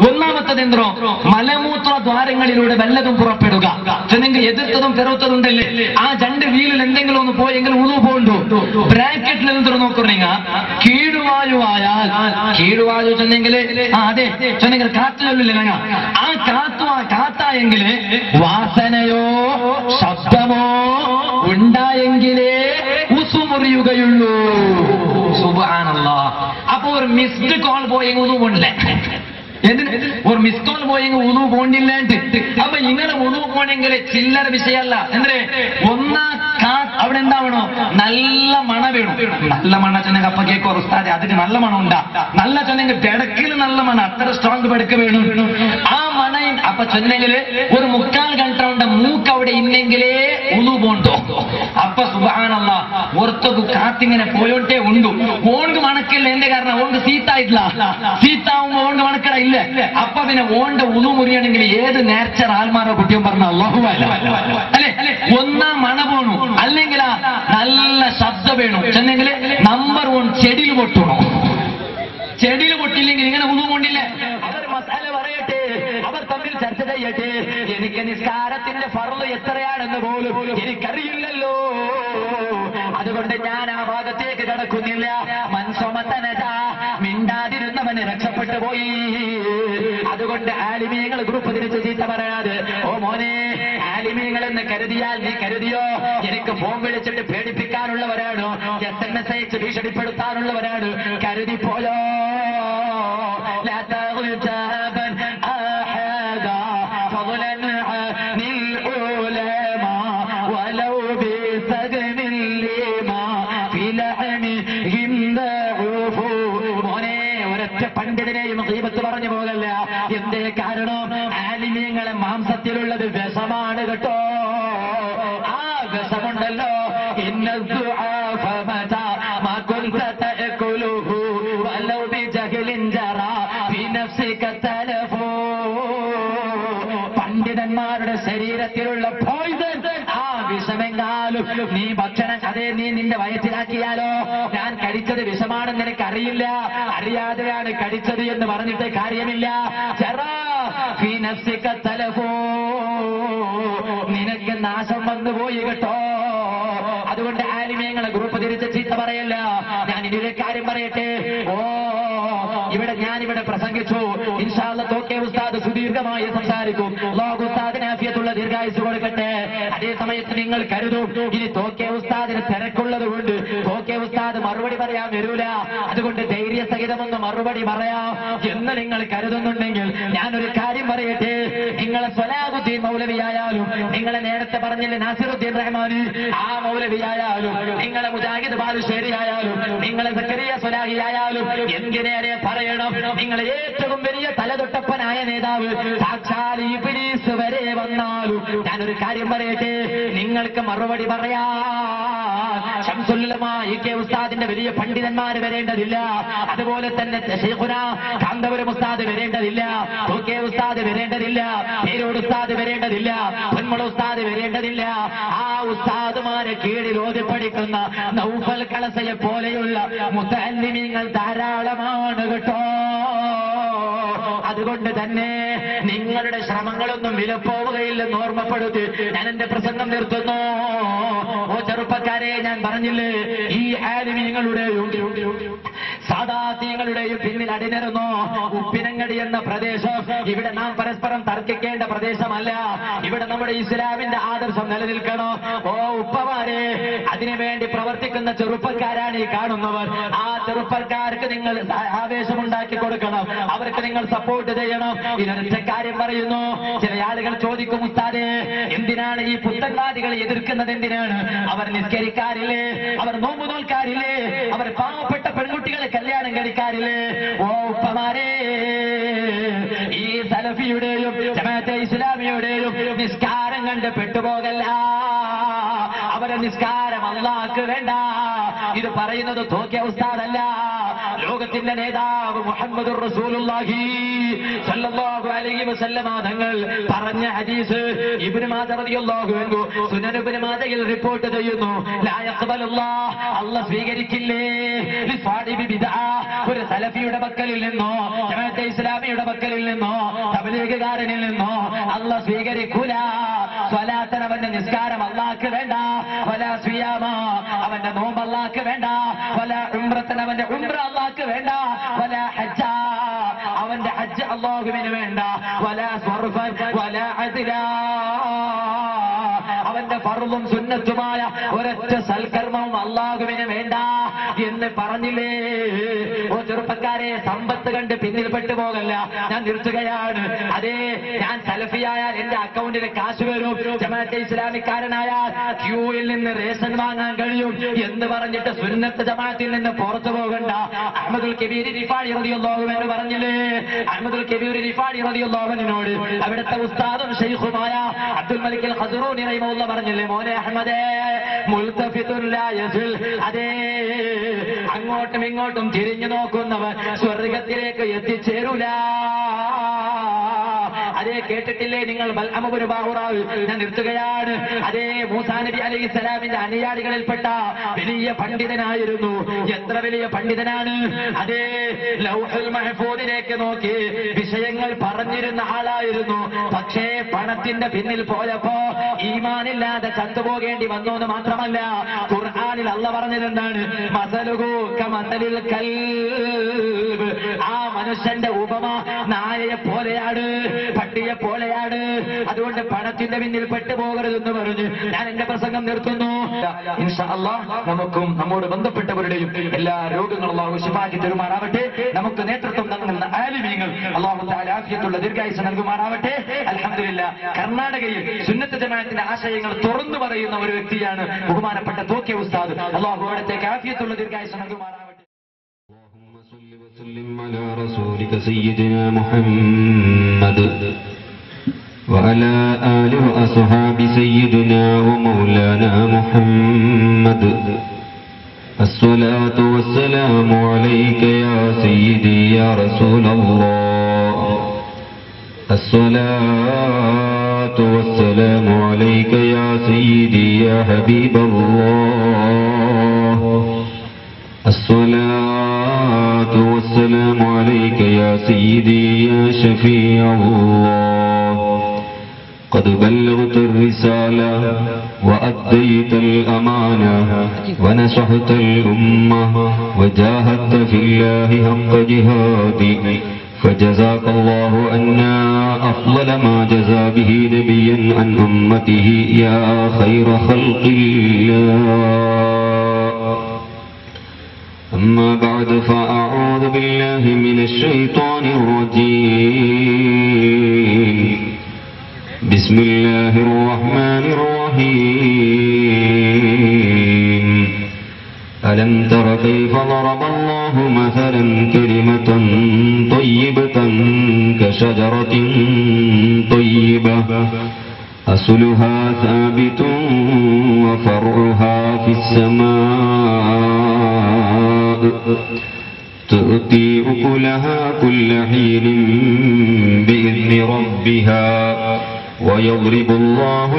ഒന്നാമത്തതെന്തോ മലമൂത്ര ദ്വാരങ്ങളിലൂടെ വല്ലതും പുറപ്പെടുക. ചെന്നെങ്കിൽ എതിർത്തതും പെറുത്തതുണ്ടല്ലേ, ആ രണ്ട് വീലിൽ എന്തെങ്കിലും ഒന്ന് പോയെങ്കിൽ ഉദു പോണ്ടു. ബ്രാക്കറ്റിൽ എന്തോ നോക്കുറീങ്ങ കീഴുവായുവായ കീഴുവായു ചെന്നെങ്കിൽ അതെ ചെന്നെങ്കിൽ കാറ്റിലൊല്ലില്ല. ആ കാത്തായെങ്കിൽ വാസനയോ ശബ്ദമോ ഉണ്ടായെങ്കിലേ ഉസു മുറിയുകയുള്ളൂ. സുബ്ഹാനല്ലാഹ്. അപ്പൊ ഒരു മിസ്ഡ് കോൾ പോയെങ്കിൽ ഉദു പോണില്ലേ, ഒരു മിസ് കോൾ പോയെങ്കിൽ ഉദു പോണ്ടില്ലാണ്ട്. അപ്പൊ ഇങ്ങനെ ഉദു പോണെങ്കിൽ ചില്ലറ വിഷയമല്ല. എന്തെ അവിടെ എന്താവണോ നല്ല മണ വേണം. നല്ല മണ ചെന്നെങ്കിൽ അപ്പൊ കേക്കോ ഉസ്താദെ അതിന് നല്ല മണം ഉണ്ടാ. നല്ല ചെന്നെങ്കിൽ പെടക്കിൽ നല്ല മണ, അത്ര സ്ട്രോങ് പെടക്ക് വേണം. ആ മണയും അപ്പൊ ചെന്നെങ്കിൽ ഒരു 3/4 ಗಂಟೆ ഉണ്ട് മൂക്ക് അവിടെ ഇല്ലെങ്കിലേ ഉദു പോണ്ടോ. അപ്പൊ സുബ്ഹാനല്ലാഹ് പുറത്തൊക്കെ കാത്തിങ്ങനെ പോയോട്ടേ ഉണ്ടു. ഓൺക്ക് മണക്കില്ല. എന്റെ കാരണം ഓൺക്ക് സീത്തായിട്ടില്ല. സീത്താവുമ്പോ ഓൺക്ക് മണക്കട ഇല്ല. അപ്പൊ പിന്നെ ഓണ്ട ഉദു മുറിയണമെങ്കിൽ ഏത് നേർച്ചർ ആൽമാരോ കുട്ടിയും പറഞ്ഞ അല്ലാഹു അല്ലേ. ഒന്നാം മണ പോണു, അല്ലെങ്കിൽ നല്ല ശബ്ദം വേണം. ചെന്നെങ്കിൽ നമ്പർ 1 ചെടിയിൽ പൊട്ടണോ. ചെടിയിൽ പൊട്ടില്ലെങ്കിൽ ഇങ്ങനെ ഒന്നും കൊണ്ടില്ലേ? അവർ മസാല പറയട്ടെ, അവർ തമ്മിൽ ചർച്ച ചെയ്യട്ടെ. എനിക്ക് നിസ്കാരത്തിന്റെ ഫർള് എത്രയാണെന്ന് പോലും എനിക്കറിയില്ലല്ലോ. അതുകൊണ്ട് ഞാൻ ആ ഭാഗത്തേക്ക് കടക്കുന്നില്ല. മൻസോമത്തനജ, മിണ്ടാതിരുന്നവന് രക്ഷപ്പെട്ടു പോയി. അതുകൊണ്ട് ആലിമീങ്ങൾ ഗ്രൂപ്പ് തിരിച്ച് ചീത്ത പറയാതെ, ഓ മോനെ, ആലിമീങ്ങൾ എന്ന് കരുതിയാൽ നീ കരുതിയോ എനിക്ക് ഫോൺ വിളിച്ചിട്ട് പേടിപ്പിക്കാനുള്ളവരാണ്, SMS അയച്ച് ഭീഷണിപ്പെടുത്താനുള്ളവരാണ്, കരുതിപ്പോയോ. പണ്ഡിതനെയും ഗീബത്ത് പറഞ്ഞു പോകല്ല. എന്തേ കാരണം? ആലിമീങ്ങളെ മാംസത്തിലുള്ളത് വിഷമാണ് കേട്ടോ. ആ വിഷമുണ്ടല്ലോ, പണ്ഡിതന്മാരുടെ ശരീരത്തിലുള്ള പോയിസൺ, ആ വിഷമെങ്കാലും നീ ഭക്ഷണം അതേ നീ നിന്റെ വയറ്റിലാക്കിയാലോ. ഞാൻ കഴിച്ചത് വിഷമാണെന്ന് എനിക്കറിയില്ല, അറിയാതെയാണ് കഴിച്ചത് എന്ന് പറഞ്ഞിട്ട് കാര്യമില്ല. നിനക്ക് നാശം വന്നുപോയി കേട്ടോ. അതുകൊണ്ട് ആലിമീങ്ങളെ ഗ്രൂപ്പ് തിരിച്ച് ചീത്ത പറയല്ല. ഞാൻ ഇതിലെ കാര്യം പറയട്ടെ. ഞാനിവിടെ പ്രസംഗിച്ചു. ഇൻഷാ അല്ലാഹ് തോക്കെ ഉസ്താദ് സുദീർഘമായി സംസാരിക്കും. അല്ലാഹു ഉസ്താദിന് ആഫിയത്തുള്ള ദീർഘായുസ് കൊടുക്കട്ടെ. അതേ സമയത്ത് നിങ്ങൾ കരുതും ഇനി തോക്കെ ഉസ്താദിന് തിരക്കുള്ളത് കൊണ്ട് തോക്കെ ഉസ്താദ് മറുപടി പറയാൻ വരൂല, അതുകൊണ്ട് ധൈര്യസഹിതമൊന്ന് മറുപടി പറയാം എന്ന് നിങ്ങൾ കരുതുന്നുണ്ടെങ്കിൽ ഞാനൊരു കാര്യം പറയട്ടെ. നിങ്ങളെ സ്വലാഹുദ്ദീൻ മൗലവിയായാലും, നിങ്ങളെ നേരത്തെ പറഞ്ഞില്ലേ നാസിറുദ്ദീൻ റഹ്മാനി, ആ മൗലവിയായാലും, നിങ്ങളെ മുജാഹിദ് ബാലുശ്ശേരി ആയാലും, നിങ്ങളെ സക്കരിയ സ്വലാഹി ആയാലും, എന്തിനേറെ പറയണം, നിങ്ങളെ ഏറ്റവും വലിയ തലതൊട്ടപ്പനായ നേതാവ് സാക്ഷാൽ ഇബ്ലീസ് വരെ വന്നാലും ഞാനൊരു കാര്യം പറയട്ടെ, നിങ്ങൾക്ക് മറുപടി പറയാ ശംസുൽ ഉലമാ ഇ.കെ. ഉസ്താദിന്റെ വലിയ പണ്ഡിതന്മാർ വരേണ്ടതില്ല. അതുപോലെ തന്നെ ശൈഖുന കാന്തപുരം ഉസ്താദ് വരേണ്ടതില്ല, തോക്കെ ഉസ്താദ് വരേണ്ടതില്ല, പേരോട് ഉസ്താദ് വരേണ്ടതില്ല, പൊന്മുള ഉസ്താദ് വരേണ്ടതില്ല. ആ ഉസ്താദുമാരെ കീഴിൽ ഓതി പഠിക്കുന്ന നൗഫൽ കളസയെ പോലെയുള്ള മുതഅല്ലിമീങ്ങൾ ധാരാളമാണ് കേട്ടോ. അതുകൊണ്ട് തന്നെ നിങ്ങളുടെ ശ്രമങ്ങളൊന്നും വിലപ്പോവുകയില്ലെന്ന് ഓർമ്മപ്പെടുത്തി ഞാൻ എന്റെ പ്രസംഗം നിർത്തുന്നു. ഓ ചെറുപ്പക്കാരെ, ഞാൻ പറഞ്ഞില്ലേ, ഈ ആലിമീങ്ങളുടെയും സാദാത്യങ്ങളുടെയും പിന്നിൽ അടിനിരുന്നു ഉപ്പിനങ്ങടി എന്ന പ്രദേശം ഇവിടെ നാം പരസ്പരം തർക്കിക്കേണ്ട പ്രദേശമല്ല. ഇവിടെ നമ്മുടെ ഇസ്ലാമിന്റെ ആദർശം നിലനിൽക്കണോ. ഓ ഉപ്പമാരെ, അതിനുവേണ്ടി പ്രവർത്തിക്കുന്ന ചെറുപ്പക്കാരാണ് ഈ കാണുന്നവർ. ആ ചെറുപ്പക്കാർക്ക് നിങ്ങൾ ആവേശമുണ്ടാക്കി കൊടുക്കണം, അവർക്ക് നിങ്ങൾ സപ്പോർട്ട് ചെയ്യണം. ഇതിനൊറ്റ കാര്യം പറയുന്നു. ചില ആളുകൾ ചോദിക്കും, ഉസ്താദേ, എന്തിനാണ് ഈ പുത്തൻവാദികളെ എതിർക്കുന്നത്? എന്തിനാണ്? അവർ നിസ്കരിക്കാറില്ലേ? അവർ നോമ്പ് നോൽക്കാറില്ലേ? അവർ പാവപ്പെട്ട പെൺകുട്ടികളെ കല്യാണം കഴിക്കാറില്ലേ? ഓ ഉപ്പമാരെ, ഈ സലഫിയുടെയും ജമാഅത്തെ ഇസ്ലാമിയുടെയും നിസ്കാരം കണ്ട് പെട്ടുപോകല്ല. അവരെ നിസ്കാരം അല്ലാഹ്ക്ക് വേണ്ട. ഇത് പറയുന്നത് തോക്കിയ ഉസ്താദല്ല, ലോകത്തിന്റെ നേതാവ് മുഹമ്മദുർ റസൂലുള്ളാഹി സ്വല്ലല്ലാഹു അലൈഹി വസല്ലമ തങ്ങൾ പറഞ്ഞ ഹദീസ് ഇബ്നു മാജ റളിയല്ലാഹു അൻഹു സുനൻ ഇബ്നു മാജയിൽ റിപ്പോർട്ട് ചെയ്യുന്നു. ലാ യഖ്ബലുല്ലാഹ്, അല്ലാഹ് സ്വീകരിക്കില്ലേ, ലിസ്വാദിബി ബിദ്അ, ഒരു സലഫിയുടെ പക്കലിൽ നിന്നോ ജമാഅത്തെ ഇസ്ലാമിയുടെ പക്കലിൽ നിന്നോ തബ്ലീഗുകാരനിൽ നിന്നോ അല്ലാഹ് സ്വീകരിക്കൂല. സ്വലാത്തൻ, അവന്റെ നിസ്കാരം അല്ലാഹ്ക്ക് വേണ്ട. വലാ സിയാമ, അവന്റെ നോമ്പ് അല്ലാഹ്ക്ക് വേണ്ട. വലാ ഉംറത്തൻ, അവന്റെ ഉംറ അല്ലാഹ്ക്ക് വേണ്ട. വലാ ഹജ്ജ, അവന്റെ ഹജ്ജ് അല്ലാഹുവിന് വേണ്ട. വലാ സർഫൻ വലാ അദ്ല, അവന്റെ ഫർളും സുന്നത്തുമായ ഒരൊറ്റ സൽക്കർമ്മവും അല്ലാഹുവിന് വേണ്ട എന്ന് പറഞ്ഞില്ലേ. ഓ ചെറുപ്പക്കാരെ, സമ്പത്ത് കണ്ട് പിന്നിൽപ്പെട്ടു പോകല്ല. ഞാൻ നിർത്തുകയാണ്. അതേ, ഞാൻ സലഫിയായാൽ എന്റെ അക്കൗണ്ടിൽ കാശ് വരും, ജമാഅത്തെ ഇസ്ലാമിക്കാരനായാൽ ക്യൂയിൽ നിന്ന് റേഷൻ വാങ്ങാൻ കഴിയും എന്ന് പറഞ്ഞിട്ട് സുന്നത്ത് ജമാഅത്തിൽ നിന്ന് പുറത്തു പോകണ്ട. അഹ്മദുൽ കബീർ റിഫാഇ റളിയല്ലാഹു അൻഹു പറഞ്ഞില്ലേ, അഹ്മദുൽ കബീർ റിഫാഇ റളിയല്ലാഹു അൻഹുവിനോട് അവിടുത്തെ ഉസ്താദും ശൈഖുമായ അബ്ദുൽ മലിക് അൽ ഖസ്റൂനി റഹിമഹുല്ലാഹ് പറഞ്ഞില്ലേ, മോനെ അഹ്മദേ, മുൽതഫിതുൻ ലാ യസിൽ, അതേ അങ്ങോട്ടും ഇങ്ങോട്ടും തിരിഞ്ഞു നോക്കുന്നവൻ സ്വർഗത്തിലേക്ക് എത്തിച്ചേരൂല. അതേ കേട്ടിട്ടില്ലേ നിങ്ങൾ? ബൽഅമബിനു ബാഹുറാവ്. ഞാൻ നിർത്തുകയാണ്. അതേ മൂസാ നബി അലൈഹിസ്സലാമിന്റെ അനുയായികളിൽപ്പെട്ട വലിയ പണ്ഡിതനായിരുന്നു. എത്ര വലിയ പണ്ഡിതനാണ്! അതേ ലൗഹുൽ മഹ്ഫൂദിലേക്ക് നോക്കി വിഷയങ്ങൾ പറഞ്ഞിരുന്ന ആളായിരുന്നു. പക്ഷേ പണത്തിന്റെ പിന്നിൽ പോയപ്പോ ഈമാനില്ലാതെ ചത്തുപോകേണ്ടി വന്നു എന്ന് മാത്രമല്ല, ഖുർആനിൽ അല്ലാഹ് പറഞ്ഞിരുന്നാണ് മസലുഹു കമസലിൽ കൽബ്. ആ മനുഷ്യന്റെ ഉപമ നായയെ പോലെയാണ്, പട്ടിയെ പോലെയാണ്. അതുകൊണ്ട് പണത്തിന്റെ പിന്നിൽ പെട്ടുപോകരുതെന്ന് പറഞ്ഞ് ഞാൻ എന്റെ പ്രസംഗം നിർത്തുന്നു. ഇൻഷാ അല്ലാഹ് നമുക്കും നമ്മോട് ബന്ധപ്പെട്ടവരുടെയും എല്ലാ രോഗങ്ങളും അല്ലാഹു ശിഫാക്കി തരുമാറാവട്ടെ. നമുക്ക് നേതൃത്വം നൽകുന്ന ആലിമീങ്ങൾ അല്ലാഹു തആല ആഫിയത്തുള്ള ദീർഘായുസ്സ് നൽകുമാറാവട്ടെ. അൽഹംദുലില്ലാഹ്, കർണാടകയിൽ സുന്നത്ത് ജമാഅത്തിന്റെ ആശയങ്ങൾ തുറന്നു പറയുന്ന ഒരു വ്യക്തിയാണ് ബഹുമാനപ്പെട്ട തോക്കിയ ഉസ്താദ്. അല്ലാഹു അവിടത്തേക്ക് ആഫിയത്തുള്ള ദീർഘായുസ്സ് നൽകുമാറാവട്ടെ. وسلم على رسولك سيدنا محمد وعلى آل وأصحاب سيدنا ومولانا محمد. الصلاة والسلام عليك يا سيدي يا رسول الله. الصلاة والسلام عليك يا سيدي يا حبيب الله. الصلاة والسلام عليك يا سيدي يا شفيع الله. قد بلغت الرسالة وأديت الأمانة ونصحت الأمة وجاهدت في الله حق جهاده فجزاك الله عنا أفضل ما جزى به نبيا عن أمته يا خير خلق الله. أما بعد فأعوذ بالله من الشيطان الرجيم. بسم الله الرحمن الرحيم. ألم تر كيف ضرب الله مثلا كلمة طيبة كشجرة طيبة أصلها ثابت وفرعها في السماء تؤتي أكلها كل حين بإذن ربها ويضرب الله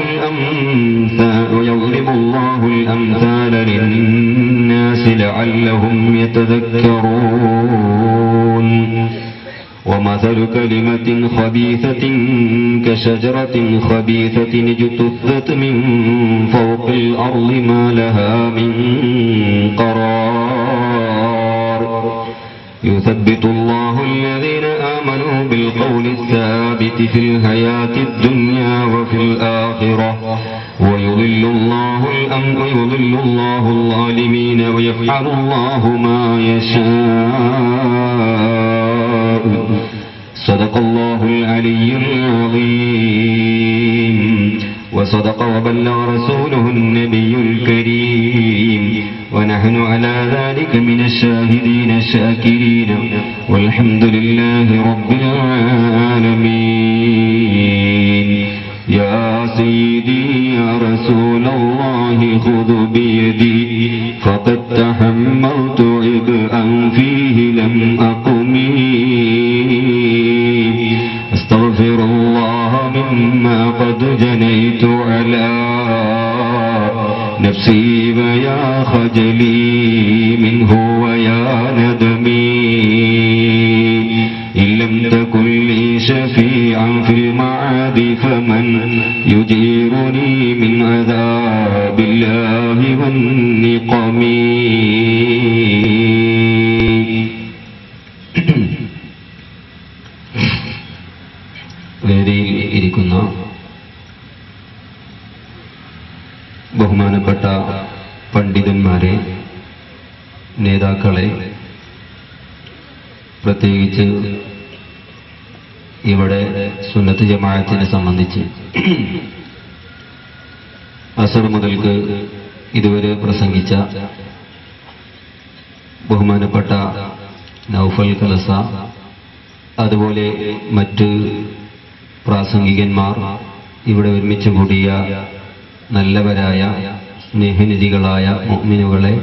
الأمثال للناس لعلهم يتذكرون. ومثل كلمة خبيثة كشجرة خبيثة اجتثت من فوق الأرض ما لها من قرار. يثبت الله الذين آمنوا بالقول الثابت في الحياة الدنيا وفي الآخرة ويضل الله الظالمين ويفعل الله ما يشاء. صدق الله العلي العظيم وصدق وبلغ رسوله النبي الكريم ونحن على ذلك من الشاهدين الشاكرين والحمد لله رب العالمين. يا سيدي يا رسول الله خذ بيدي فقد تحملت عبئا فيه لم أقمي. أستغفر الله مما قد جنيت على نفسي ويا خجلي منه ويا ندمي. إن لم تكن لي شفيعا في المعاد فمن يجيرني من عذاب الله والنقم. വേദിയിൽ ഇരിക്കുന്ന ബഹുമാനപ്പെട്ട പണ്ഡിതന്മാരെ, നേതാക്കളെ, പ്രത്യേകിച്ച് ഇവിടെ സുന്നത്ത് ജമാഅത്തിനെ സംബന്ധിച്ച് അസർ മുതൽക്ക് ഇതുവരെ പ്രസംഗിച്ച ബഹുമാനപ്പെട്ട നൗഫൽ കലസ, അതുപോലെ മറ്റ് പ്രാസംഗികന്മാർ, ഇവിടെ ഒരുമിച്ച് കൂടിയ നല്ലവരായ സ്നേഹനിധികളായ മുഅ്മിനുകളെ,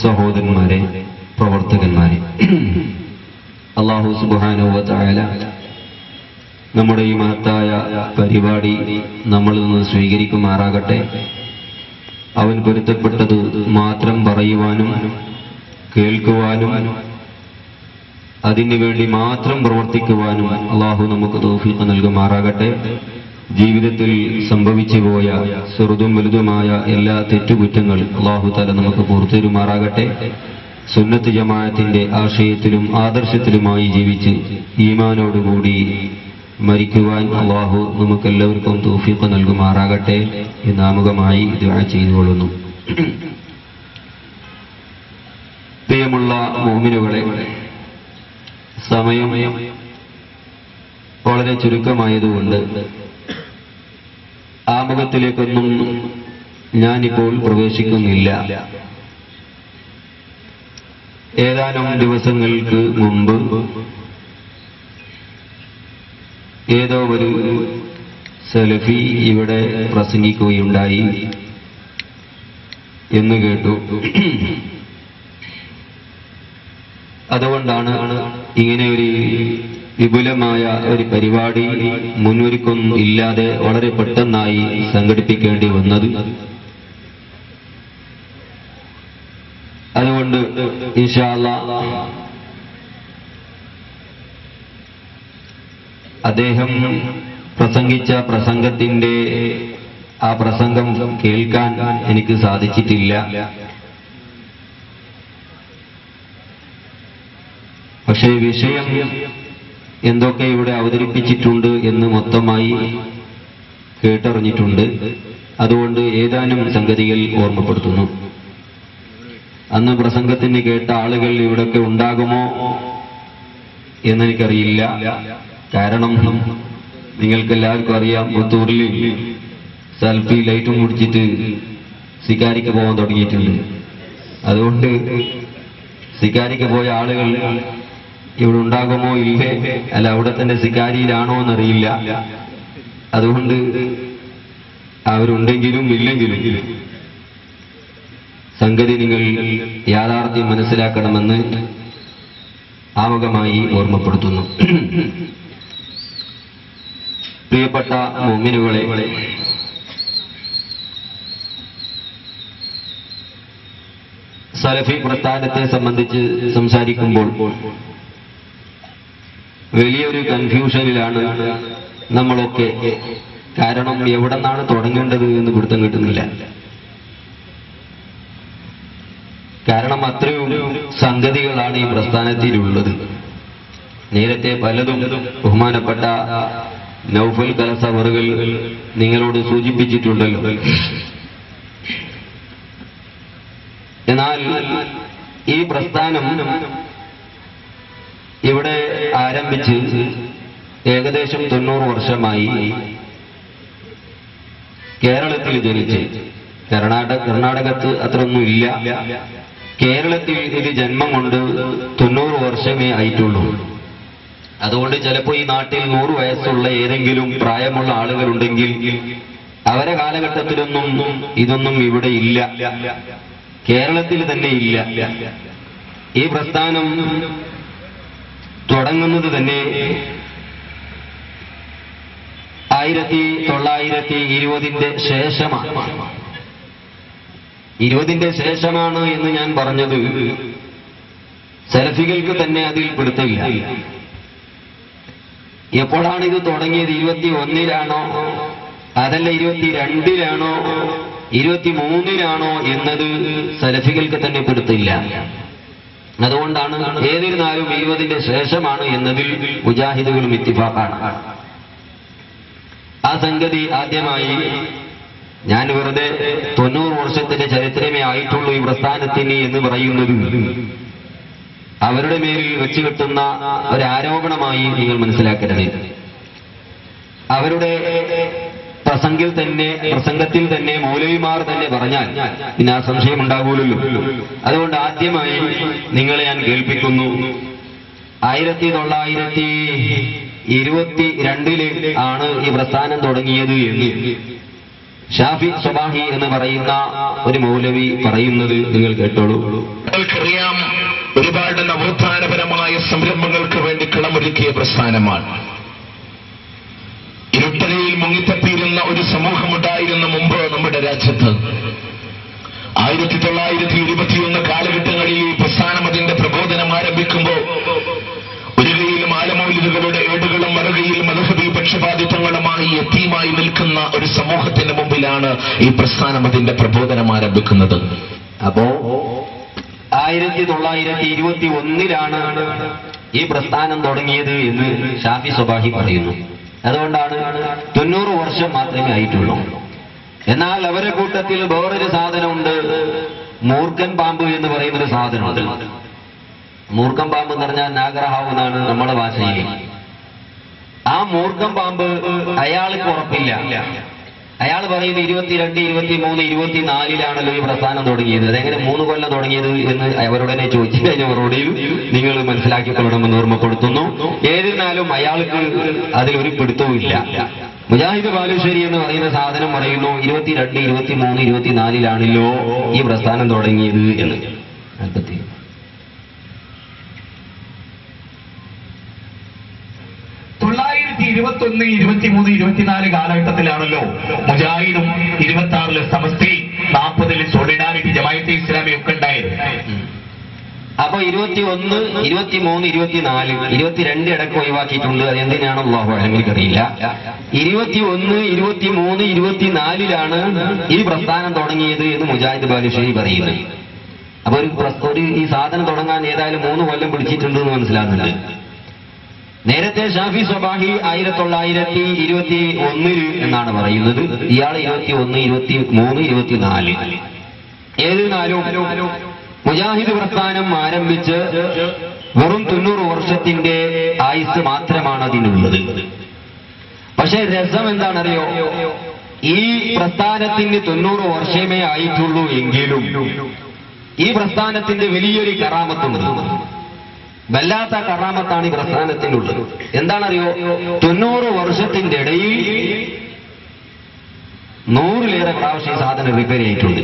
സഹോദരന്മാരെ, പ്രവർത്തകന്മാരെ, അല്ലാഹു സുബ്ഹാനഹു വ തആല നമ്മുടെ ഈ മഹത്തായ പരിപാടി നമ്മളിൽ നിന്ന് സ്വീകരിക്കുമാറാകട്ടെ. അവൻ പൊരുത്തപ്പെട്ടത് മാത്രം പറയുവാനും കേൾക്കുവാനും അതിനു വേണ്ടി മാത്രം പ്രവർത്തിക്കുവാനും അല്ലാഹു നമുക്ക് തൗഫീഖ് നൽകുമാറാകട്ടെ. ജീവിതത്തിൽ സംഭവിച്ചു പോയ ചെറുതും വലുതുമായ എല്ലാ തെറ്റുകുറ്റങ്ങൾ അല്ലാഹു തആല നമുക്ക് പുറത്തുതരുമാറാകട്ടെ. സുന്നത്ത് ജമാഅത്തിന്റെ ആശയത്തിലും ആദർശത്തിലുമായി ജീവിച്ച് ഈമാനോടുകൂടി മരിക്കുവാൻ അല്ലാഹു നമുക്കെല്ലാവർക്കും തൗഫീഖ് നൽകുമാറാകട്ടെ എന്ന് ആമുഖമായി ദുആ ചെയ്തുകൊള്ളുന്നു. പ്രിയമുള്ള മുഅ്മിനുകളെ, സമയം വളരെ ചുരുക്കമായതുകൊണ്ട് ആമുഖത്തിലേക്കൊന്നും ഞാനിപ്പോൾ പ്രവേശിക്കുന്നില്ല. ഏതാനും ദിവസങ്ങൾക്ക് മുമ്പ് ഏതോ ഒരു സലഫി ഇവിടെ പ്രസംഗിക്കുകയുണ്ടായി എന്ന് കേട്ടു. അതുകൊണ്ടാണ് ഇങ്ങനെ ഒരു വിപുലമായ ഒരു പരിപാടി മുന്നൊരുക്കൊന്നും ഇല്ലാതെ വളരെ പെട്ടെന്നായി സംഘടിപ്പിക്കേണ്ടി വന്നത്. അതുകൊണ്ട് ഇൻഷാ അല്ലാഹ് അദ്ദേഹം പ്രസംഗിച്ച പ്രസംഗത്തിന്റെ ആ പ്രസംഗം കേൾക്കാൻ എനിക്ക് സാധിച്ചിട്ടില്ല. പക്ഷേ വിഷയം എന്തൊക്കെ ഇവിടെ അവതരിപ്പിച്ചിട്ടുണ്ട് എന്ന് മൊത്തമായി കേട്ടറിഞ്ഞിട്ടുണ്ട്. അതുകൊണ്ട് ഏതാനും സംഗതികൾ ഓർമ്മപ്പെടുത്തുന്നു. അന്ന് പ്രസംഗത്തിന് കേട്ട ആളുകൾ ഇവിടൊക്കെ ഉണ്ടാകുമോ എന്നെനിക്കറിയില്ല. കാരണം നിങ്ങൾക്കെല്ലാവർക്കും അറിയാം, പുത്തൂരിൽ സെൽഫി ലൈറ്റും കുടിച്ചിട്ട് സിക്കാരിക്ക് പോകാൻ തുടങ്ങിയിട്ടുണ്ട്. അതുകൊണ്ട് സിക്കാരിക്ക് പോയ ആളുകൾ ഇവിടെ ഉണ്ടാകുമോ ഇല്ലേ, അല്ല അവിടെ തന്നെ സിക്കാരിയിലാണോ എന്നറിയില്ല. അതുകൊണ്ട് അവരുണ്ടെങ്കിലും ഇല്ലെങ്കിലും സംഗതി നിങ്ങൾ യാഥാർത്ഥ്യം മനസ്സിലാക്കണമെന്ന് ആമുഖമായി ഓർമ്മപ്പെടുത്തുന്നു. പ്രിയപ്പെട്ട മുഅ്മിനുകളെ, സലഫി പ്രസ്ഥാനത്തെ സംബന്ധിച്ച് സംസാരിക്കുമ്പോൾ വലിയൊരു കൺഫ്യൂഷനിലാണ് നമ്മളൊക്കെ. കാരണം എവിടെ നിന്നാണ് തുടങ്ങേണ്ടത് എന്ന് പിടുത്തം കിട്ടുന്നില്ല. കാരണം അത്രയും സംഗതികളാണ് ഈ പ്രസ്ഥാനത്തിലുള്ളത്. നേരത്തെ പലതും ബഹുമാനപ്പെട്ട നൗഫൽ കലസവറുകൾ നിങ്ങളോട് സൂചിപ്പിച്ചിട്ടുണ്ടല്ലോ. എന്നാൽ ഈ പ്രസ്ഥാനം ഇവിടെ ആരംഭിച്ച് ഏകദേശം 90 വർഷമായി. കേരളത്തിൽ ജനിച്ച്, കർണാടകത്ത് അത്രയൊന്നും ഇല്ല. കേരളത്തിൽ ഇത് ജന്മം കൊണ്ട് 90 വർഷമേ ആയിട്ടുള്ളൂ. അതുകൊണ്ട് ചിലപ്പോൾ ഈ നാട്ടിൽ 100 വയസ്സുള്ള ഏതെങ്കിലും പ്രായമുള്ള ആളുകളുണ്ടെങ്കിൽ അവരെ കാലഘട്ടത്തിലൊന്നും ഇതൊന്നും ഇവിടെ ഇല്ല, കേരളത്തിൽ തന്നെ ഇല്ല. ഈ പ്രസ്ഥാനം തുടങ്ങുന്നത് തന്നെ 1920 ശേഷമാണ്. 20 ശേഷമാണ് എന്ന് ഞാൻ പറഞ്ഞത് സലഫികൾക്ക് തന്നെ അതിൽ പെടുത്തില്ല. എപ്പോഴാണ് ഇത് തുടങ്ങിയത്? 21-ലാണോ അതല്ല 22-ലാണോ 23-ലാണോ എന്നത് സലഫികൾക്ക് തന്നെ പെടുത്തില്ല. അതുകൊണ്ടാണ് ഏതിരുന്നാലും 20 ശേഷമാണ് എന്നതിൽ മുജാഹിദുകളും ഇത്തിഫാഖാണ്. ആ സംഗതി ആദ്യമായി ഞാൻ വെറുതെ 90 വർഷത്തിന്റെ ചരിത്രമേ ആയിട്ടുള്ളൂ ഈ പ്രസ്ഥാനത്തിന് എന്ന് പറയുന്നത് അവരുടെ മേലിൽ വെച്ച് കിട്ടുന്ന ഒരാരോപണമായി നിങ്ങൾ മനസ്സിലാക്കരുത്. അവരുടെ പ്രസംഗത്തിൽ തന്നെ മൗലവിമാർ തന്നെ പറഞ്ഞാൽ പിന്നെ ആ സംശയം ഉണ്ടാകൂലല്ലോ. അതുകൊണ്ട് ആദ്യമായി നിങ്ങളെ ഞാൻ കേൾപ്പിക്കുന്നു. 1922 ആണ് ഈ പ്രസ്ഥാനം തുടങ്ങിയത് എന്ന്. ഷാഫി സ്വബാഹി എന്ന് പറയുന്ന ഒരു മൗലവി പറയുന്നത് നിങ്ങൾ കേട്ടോളൂ. നിങ്ങൾക്കറിയാം, ഒരുപാട് നവോത്ഥാനപരമായ സംരംഭങ്ങൾക്ക് വേണ്ടി കളമൊരുക്കിയ പ്രസ്ഥാനമാണ്. ഇരുട്ടരയിൽ മുങ്ങിത്തപ്പിയിരുന്ന ഒരു സമൂഹമുണ്ടായിരുന്ന മുമ്പ് നമ്മുടെ രാജ്യത്ത് 1921 കാലഘട്ടങ്ങളിൽ ഈ പ്രസ്ഥാനം അതിന്റെ പ്രബോധനം ആരംഭിക്കുമ്പോൾ ഒരു കൈയിൽ മാലമൗലികളുടെ ഏടുകളും മറുകയിൽ മദ്ഹബി പക്ഷപാതിത്വങ്ങളുമായി യതീമായി നിൽക്കുന്ന ഒരു സമൂഹത്തിന്റെ മുമ്പിലാണ് ഈ പ്രസ്ഥാനം അതിന്റെ പ്രബോധനം ആരംഭിക്കുന്നത്. അപ്പോ 1921 ഈ പ്രസ്ഥാനം തുടങ്ങിയത് എന്ന് ഷാഫി സ്വബാഹി പറയുന്നു. അതുകൊണ്ടാണ് 90 വർഷം മാത്രമേ ആയിട്ടുള്ളൂ. എന്നാൽ അവരെ കൂട്ടത്തിൽ വേറൊരു സാധനമുണ്ട്, മൂർഖൻ പാമ്പ് എന്ന് പറയുന്നൊരു സാധനമുണ്ട്. മൂർഖൻ പാമ്പ് എന്ന് പറഞ്ഞാൽ നാഗരഹാവ് എന്നാണ് നമ്മുടെ ഭാഷയിൽ. ആ മൂർഖൻ പാമ്പ് അയാൾക്ക് ഉറപ്പില്ല. അയാൾ പറയുന്നത് 22, 23, 24 ഈ പ്രസ്ഥാനം തുടങ്ങിയത്. അതെങ്ങനെ 3 കൊല്ലം തുടങ്ങിയത് എന്ന് അവരുടനെ ചോദിച്ചു കഴിഞ്ഞ മറുപടിയിൽ നിങ്ങൾ മനസ്സിലാക്കിക്കൊള്ളണമെന്ന് ഓർമ്മപ്പെടുത്തുന്നു. ഏതിരുന്നാലും അയാൾക്ക് അതിലൊരു പിടുത്തവും ഇല്ല. മുജാഹിദ് ബാലുശ്ശേരി എന്ന് പറയുന്ന സാധനം പറയുന്നു 22, 23, 24 ഈ പ്രസ്ഥാനം തുടങ്ങിയത് എന്ന്. 1921, 23, 24 കാലഘട്ടത്തിലാണല്ലോ മുജാഹിദും 26 സമസ്തി 40 സോളിഡാരിറ്റി ജമാഅത്തെ ഇസ്ലാമി ഒക്കെ ഉണ്ടായത്. അപ്പൊ 21, 23, 24, 22 ഇടയ്ക്ക് ഒഴിവാക്കിയിട്ടുണ്ട്. അതെന്തിനാണ് അല്ലാഹു എനിക്കറിയില്ല. 21, 23, 24 ഈ പ്രസ്ഥാനം തുടങ്ങിയത് എന്ന് മുജാഹിദ് ബാലുശ്ശേരി പറയുന്നത്. അപ്പൊ ഒരു ഈ സാധനം തുടങ്ങാൻ ഏതായാലും 3 കൊല്ലം പിടിച്ചിട്ടുണ്ട് എന്ന് മനസ്സിലാകുന്നുണ്ട്. നേരത്തെ ഷാഫി സ്വബാഹി 1921 എന്നാണ് പറയുന്നത്. ഇയാൾ 21, 23, 24. ഏതിനാലും മുജാഹിദ് പ്രസ്ഥാനം ആരംഭിച്ച് വെറും 90 വർഷത്തിന്റെ ആയുസ് മാത്രമാണ് അതിനുള്ളത്. പക്ഷെ രസം എന്താണറിയോ, ഈ പ്രസ്ഥാനത്തിന് 90 വർഷമേ ആയിട്ടുള്ളൂ എങ്കിലും ഈ പ്രസ്ഥാനത്തിന്റെ വലിയൊരു കറാമത്തുണ്ട്. വല്ലാത്ത കറാമത്താണ് ഈ പ്രസ്ഥാനത്തിനുള്ളത്. എന്താണറിയോ, 90 വർഷത്തിന്റെ ഇടയിൽ 100-ലേറെ പ്രാവശ്യം സാധനം റിപ്പയർ ചെയ്തിട്ടുണ്ട്.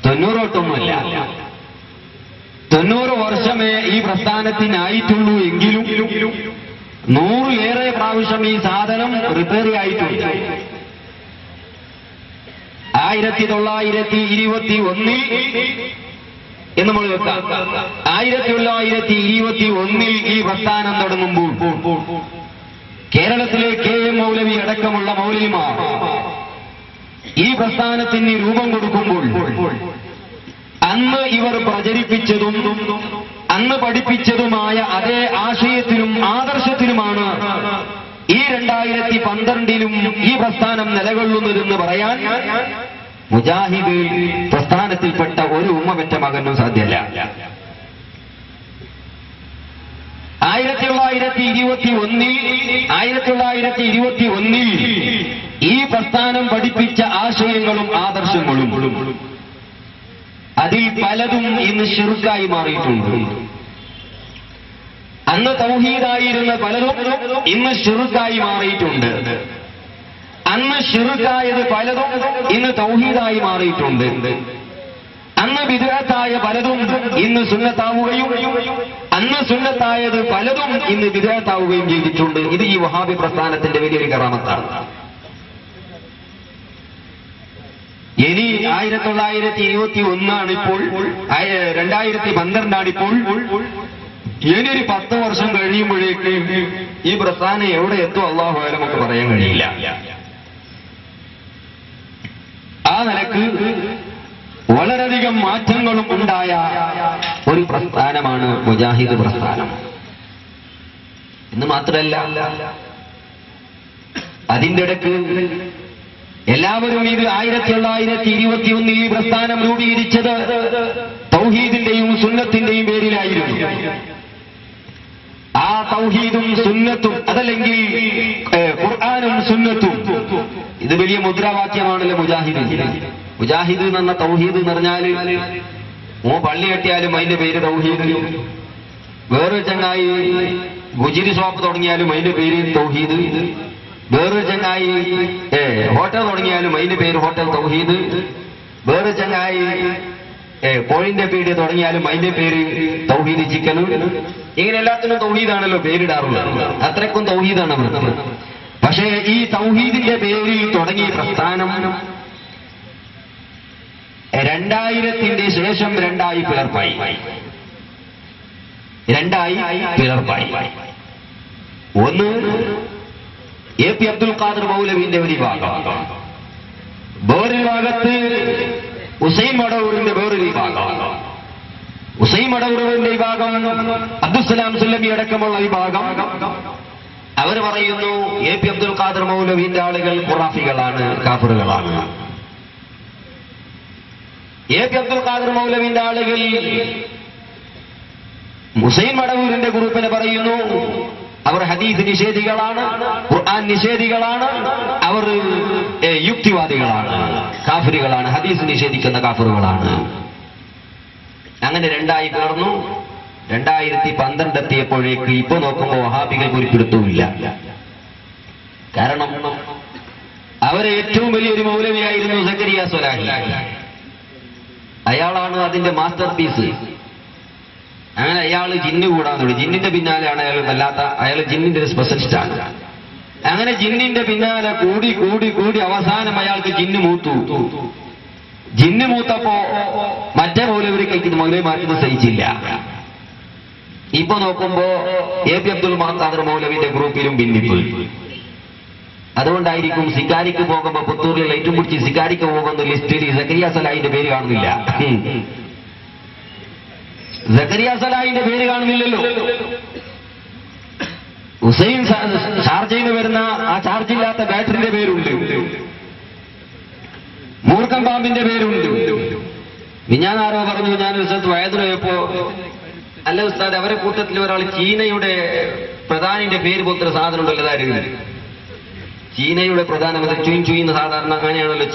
90 90 വർഷമേ ഈ പ്രസ്ഥാനത്തിനായിട്ടുള്ളൂ എങ്കിലും 100-ലേറെ പ്രാവശ്യം ഈ സാധനം റിപ്പയർ ആയിട്ടുണ്ട്. 1921 എന്ന് നമ്മൾ വെക്കാം. 1921 ഈ പ്രസ്ഥാനം തുടങ്ങുമ്പോൾ കേരളത്തിലെ KM മൗലവി അടക്കമുള്ള മൗലവിമാർ ഈ പ്രസ്ഥാനത്തിന് രൂപം കൊടുക്കുമ്പോൾ അന്ന് ഇവർ പ്രചരിപ്പിച്ചതും അന്ന് പഠിപ്പിച്ചതുമായ അതേ ആശയത്തിലും ആദർശത്തിലുമാണ് ഈ 2012 ഈ പ്രസ്ഥാനം നിലകൊള്ളുന്നതെന്ന് പറയാൻ മുജാഹിദ് പ്രസ്ഥാനത്തിൽപ്പെട്ട ഒരു ഉമ്മപെറ്റ മകനും സാധ്യമല്ല. 1921 ഈ പ്രസ്ഥാനം പഠിപ്പിച്ച ആശയങ്ങളും ആദർശങ്ങളും അതിൽ പലതും ഇന്ന് ശിർക്കായി മാറിയിട്ടുണ്ട്. അന്ന് തൗഹീദായിരുന്ന പലതും ഇന്ന് ശിർക്കായി മാറിയിട്ടുണ്ട്. അന്ന് ശിർക്കായത് പലതും ഇന്ന് തൗഹീദായി മാറിയിട്ടുണ്ട്. അന്ന് ബിദ്അത്തായ പലതും ഇന്ന് സുന്നത്താവുകയും അന്ന് സുന്നത്തായത് പലതും ഇന്ന് ബിദ്അത്താവുകയും ചെയ്തിട്ടുണ്ട്. ഇത് ഈ വഹാബി പ്രസ്ഥാനത്തിന്റെ വലിയൊരു കറാമത്താണ്. ഇനി 1921 ഇപ്പോൾ 2012 ഇനിയൊരു 10 വർഷം കഴിയുമ്പോഴേക്ക് ഈ പ്രസ്ഥാനം എവിടെ എത്തും അല്ലാഹു അഅലം നമുക്ക് പറയാൻ കഴിയില്ല. ആ നിലക്ക് വളരെയധികം മാറ്റങ്ങളും ഉണ്ടായ ഒരു പ്രസ്ഥാനമാണ് മുജാഹിദ് പ്രസ്ഥാനം. എന്ന് മാത്രമല്ല, അതിന്റെ ഇടയ്ക്ക് എല്ലാവരും ഇത് 1921 ഈ പ്രസ്ഥാനം രൂപീകരിച്ചത് തൗഹീദിന്റെയും സുന്നത്തിന്റെയും പേരിലായിരുന്നു. ആ തൗഹീദും സുന്നത്തും അതല്ലെങ്കിൽ ഖുർആനും സുന്നത്തും ഇത് വലിയ മുദ്രാവാക്യമാണല്ലോ മുജാഹിദ്. മുജാഹിദ് എന്ന് പറഞ്ഞ തൗഹീദ് എന്ന് പറഞ്ഞാൽ പള്ളി കെട്ടിയാലും അതിന്റെ പേര് തൗഹീദ്. വേറൊരു ചങ്ങായി ഗുജിരി ഷോപ്പ് തുടങ്ങിയാലും അതിന്റെ പേര് തൗഹീദ്. വേറൊരു ചങ്ങായി ഹോട്ടൽ തുടങ്ങിയാലും അതിന്റെ പേര് ഹോട്ടൽ തൗഹീദ്. വേറൊരു ചങ്ങായി കോഴിന്റെ പീടിക തുടങ്ങിയാലും അതിന്റെ പേര് തൗഹീദ് ചിക്കൻ. ഇങ്ങനെ എല്ലാത്തിനും തൗഹീദാണല്ലോ പേരിടാറുള്ളത്. അത്രയ്ക്കും തൗഹീദാണ് അവർ. പക്ഷേ ഈ തൗഹീദിന്റെ പേരിൽ തുടങ്ങിയ പ്രസ്ഥാനം 2000-ന്റെ ശേഷം രണ്ടായി പിളർപ്പായി. ഒന്ന് AP അബ്ദുൽ ഖാദർ മൗലവിന്റെ ഒരു വിഭാഗം, വേറൊരു ഭാഗത്ത് ഹുസൈൻ മടവൂരിന്റെ വേറൊരു വിഭാഗം. ഹുസൈൻ മടവൂരിന്റെ വിഭാഗം, അബ്ദുസ്സലാം സുല്ലമി അടക്കമുള്ള വിഭാഗം. അവർ പറയുന്നു AP അബ്ദുൽ ഖാദർ മൗലവിന്റെ ആളുകൾ ഖുറാഫികളാണ്, കാഫിറുകളാണ്. AP അബ്ദുൽ ഖാദർ മൗലവിന്റെ ആളുകൾ ഹുസൈൻ മടവൂരിന്റെ ഗ്രൂപ്പിനെ പറയുന്നു അവർ ഹദീസ് നിഷേധികളാണ്, ഖുർആൻ നിഷേധികളാണ്, അവർ യുക്തിവാദികളാണ്, കാഫിറുകളാണ്, ഹദീസ് നിഷേധിക്കുന്ന കാഫിറുകളാണ്. അങ്ങനെ രണ്ടായി പിളർന്നു. 2012 എത്തിയപ്പോഴേക്ക് ഇപ്പൊ നോക്കുമ്പോൾ വഹാബികൾക്ക് ഒരു പിടുത്തവുമില്ല. കാരണം അവരെ ഏറ്റവും വലിയൊരു മൗലവിയായിരുന്നു സക്കരിയ സ്വലാഹി. അയാളാണ് അതിന്റെ മാസ്റ്റർ പീസ്. അങ്ങനെ അയാൾ ജിന്ന് കൂടാൻ തുടങ്ങി. ജിന്നിന്റെ പിന്നാലെയാണ് അയാൾ അയാൾ ജിന്നിന്റെ ഒരു സ്പെഷ്യലിസ്റ്റാണ്. അങ്ങനെ ജിന്നിന്റെ പിന്നാലെ കൂടി കൂടി കൂടി അവസാനം അയാൾക്ക് ജിന്ന് മൂത്തു. ജിന്ന് മൂത്തപ്പോ മറ്റേ മൗലവിമാർക്ക് സഹിച്ചില്ല. ഇപ്പൊ നോക്കുമ്പോ AP അബ്ദുൽ ഖാദർ മൗലവിന്റെ ഗ്രൂപ്പിലും ഭിന്നിപ്പ്. അതുകൊണ്ടായിരിക്കും സിക്കാരിക്ക് പോകുമ്പോ പുത്തൂരിൽ ലൈറ്റും പിടിച്ച് സിക്കാരിക്ക് പോകുന്ന ലിസ്റ്റിൽ സക്കരിയ സലാഹിന്റെ പേര് കാണുന്നില്ല. സക്കരിയ സലാഹിന്റെ പേര് കാണുന്നില്ലല്ലോ. ഹുസൈൻ ഷാർജയിൽ നിന്ന് വരുന്ന ആ ചാർജില്ലാത്ത ബാറ്ററിന്റെ പേരുണ്ട്, മൂർഖം പാമ്പിന്റെ പേരുണ്ട്. ഞാൻ ആരോ പറഞ്ഞു, ഞാനൊരു സ്ഥലത്ത് വയതിന് പോയപ്പോ, അല്ല ഉസ്താദ് അവരെ കൂട്ടത്തിൽ ഒരാൾ ചീനയുടെ പ്രധാനിന്റെ പേര് പോലത്തെ സാധനം ഉണ്ടല്ലോ, അതായത് ചീനയുടെ പ്രധാനമന്ത്രി ചുയിൻ ചുയിന്ന്. സാധാരണ അങ്ങനെയാണല്ലോ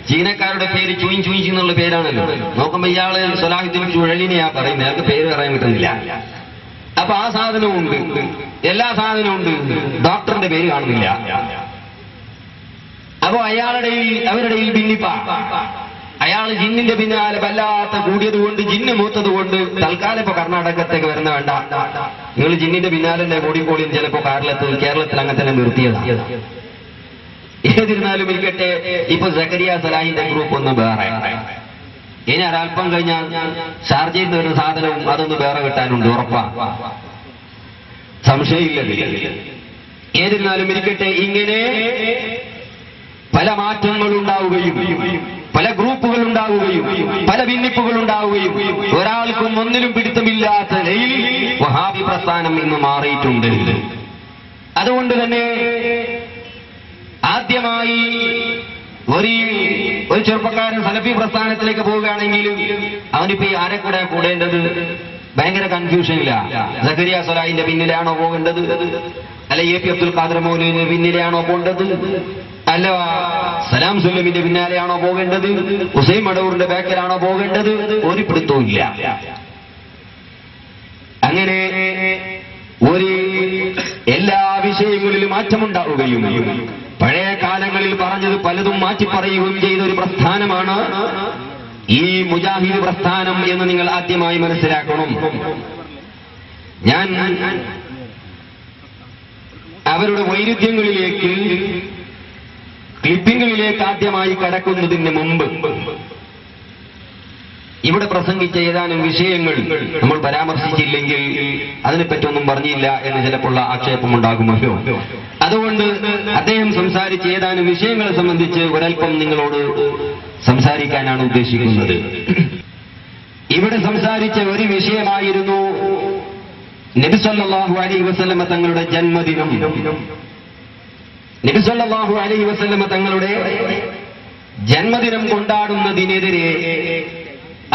ചീനക്കാരുടെ പേര് ചുയിൻ ചുയിൻ എന്നുള്ള പേരാണല്ലോ. നോക്കുമ്പോ ഇയാള് സലാഹുദ്ദീൻ ചുഴലിനെയാ പറയുന്നത്, അയാൾക്ക് പേര് പറയാൻ കിട്ടുന്നില്ല. അപ്പൊ ആ സാധനവും ഉണ്ട്, എല്ലാ സാധനവും ഉണ്ട്, ഡോക്ടറിന്റെ പേര് കാണുന്നില്ല. അപ്പോ അവരുടെ ഭിന്നിപ്പ. അയാൾ ജിന്നിന്റെ പിന്നാലെ വല്ലാത്ത കൂടിയത് കൊണ്ട്, ജിന്ന് മൂത്തത് കൊണ്ട് തൽക്കാലം ഇപ്പൊ കർണാടകത്തേക്ക് വരുന്ന വേണ്ട, നിങ്ങൾ ജിന്നിന്റെ പിന്നാലെ തന്നെ കൂടിക്കോളിയും ചിലപ്പോ കേരളത്തിൽ അങ്ങനെ തന്നെ നിർത്തിയതാണ്. ഏതിരുന്നാലും ഇരിക്കട്ടെ, ഇപ്പൊ സക്കരിയ സലാഹിന്റെ ഗ്രൂപ്പ് ഒന്ന് വേറെ. ഇനി ഒരൽപ്പം കഴിഞ്ഞാൽ ഷാർജയിൽ നിന്ന് വരുന്ന സാധനവും അതൊന്ന് വേറെ കിട്ടാനുണ്ട്, ഉറപ്പാ, സംശയമില്ല. ഏതിരുന്നാലും ഇരിക്കട്ടെ, ഇങ്ങനെ പല മാറ്റങ്ങളുണ്ടാവുകയും പല ഗ്രൂപ്പുകൾ ഉണ്ടാവുകയും പല ഭിന്നിപ്പുകൾ ഉണ്ടാവുകയും ഒരാൾക്കും ഒന്നിലും പിടുത്തമില്ലാത്ത നിലയിൽ വഹാബി പ്രസ്ഥാനം ഇന്ന് മാറിയിട്ടുണ്ട്. അതുകൊണ്ട് തന്നെ ആദ്യമായി ഒരു ചെറുപ്പക്കാരൻ സലഫി പ്രസ്ഥാനത്തിലേക്ക് പോവുകയാണെങ്കിൽ അവനിപ്പോ ആരെ കൂടെ കൂടേണ്ടത്? ഭയങ്കര കൺഫ്യൂഷനില്ല. സക്കരിയ സ്വലാഹിന്റെ പിന്നിലാണോ പോകേണ്ടത്? അല്ല AP അബ്ദുൽ ഖാദർ മൗലവിന്റെ പിന്നിലാണോ പോകേണ്ടത്? അല്ല സലാം സുല്ലമിന്റെ പിന്നാലെയാണോ പോകേണ്ടത്? ഹുസൈൻ മടവൂരിന്റെ ബാക്കിലാണോ പോകേണ്ടത്? ഒരു പിടുത്തവുമില്ല. അങ്ങനെ എല്ലാ വിഷയങ്ങളിലും മാറ്റമുണ്ടാവുകയും പഴയ കാലങ്ങളിൽ പറഞ്ഞത് പലതും മാറ്റി പറയുകയും ചെയ്ത ഒരു പ്രസ്ഥാനമാണ് ഈ മുജാഹിദ് പ്രസ്ഥാനം എന്ന് നിങ്ങൾ ആദ്യമായി മനസ്സിലാക്കണം. ഞാൻ അവരുടെ വൈരുദ്ധ്യങ്ങളിലേക്ക്, ക്ലിപ്പിംഗുകളിലേക്ക് ആദ്യമായി കടക്കുന്നതിന് മുമ്പ് ഇവിടെ പ്രസംഗിച്ച ഏതാനും വിഷയങ്ങൾ നമ്മൾ പരാമർശിച്ചില്ലെങ്കിൽ അതിനെപ്പറ്റൊന്നും പറഞ്ഞില്ല എന്ന് ചിലപ്പോൾ ആക്ഷേപമുണ്ടാകുമല്ലോ. അതുകൊണ്ട് അദ്ദേഹം സംസാരിച്ച ഏതാനും വിഷയങ്ങളെ സംബന്ധിച്ച് ഒരൽപ്പം നിങ്ങളോട് സംസാരിക്കാനാണ് ഉദ്ദേശിക്കുന്നത്. ഇവിടെ സംസാരിച്ച ഒരു വിഷയമായിരുന്നു നബി സല്ലല്ലാഹു അലൈഹി വസല്ലമ തങ്ങളുടെ ജന്മദിനം. നബി സല്ലല്ലാഹു അലൈഹി വസല്ലമ തങ്ങളുടെ ജന്മദിനം കൊണ്ടാടുന്നതിനെതിരെ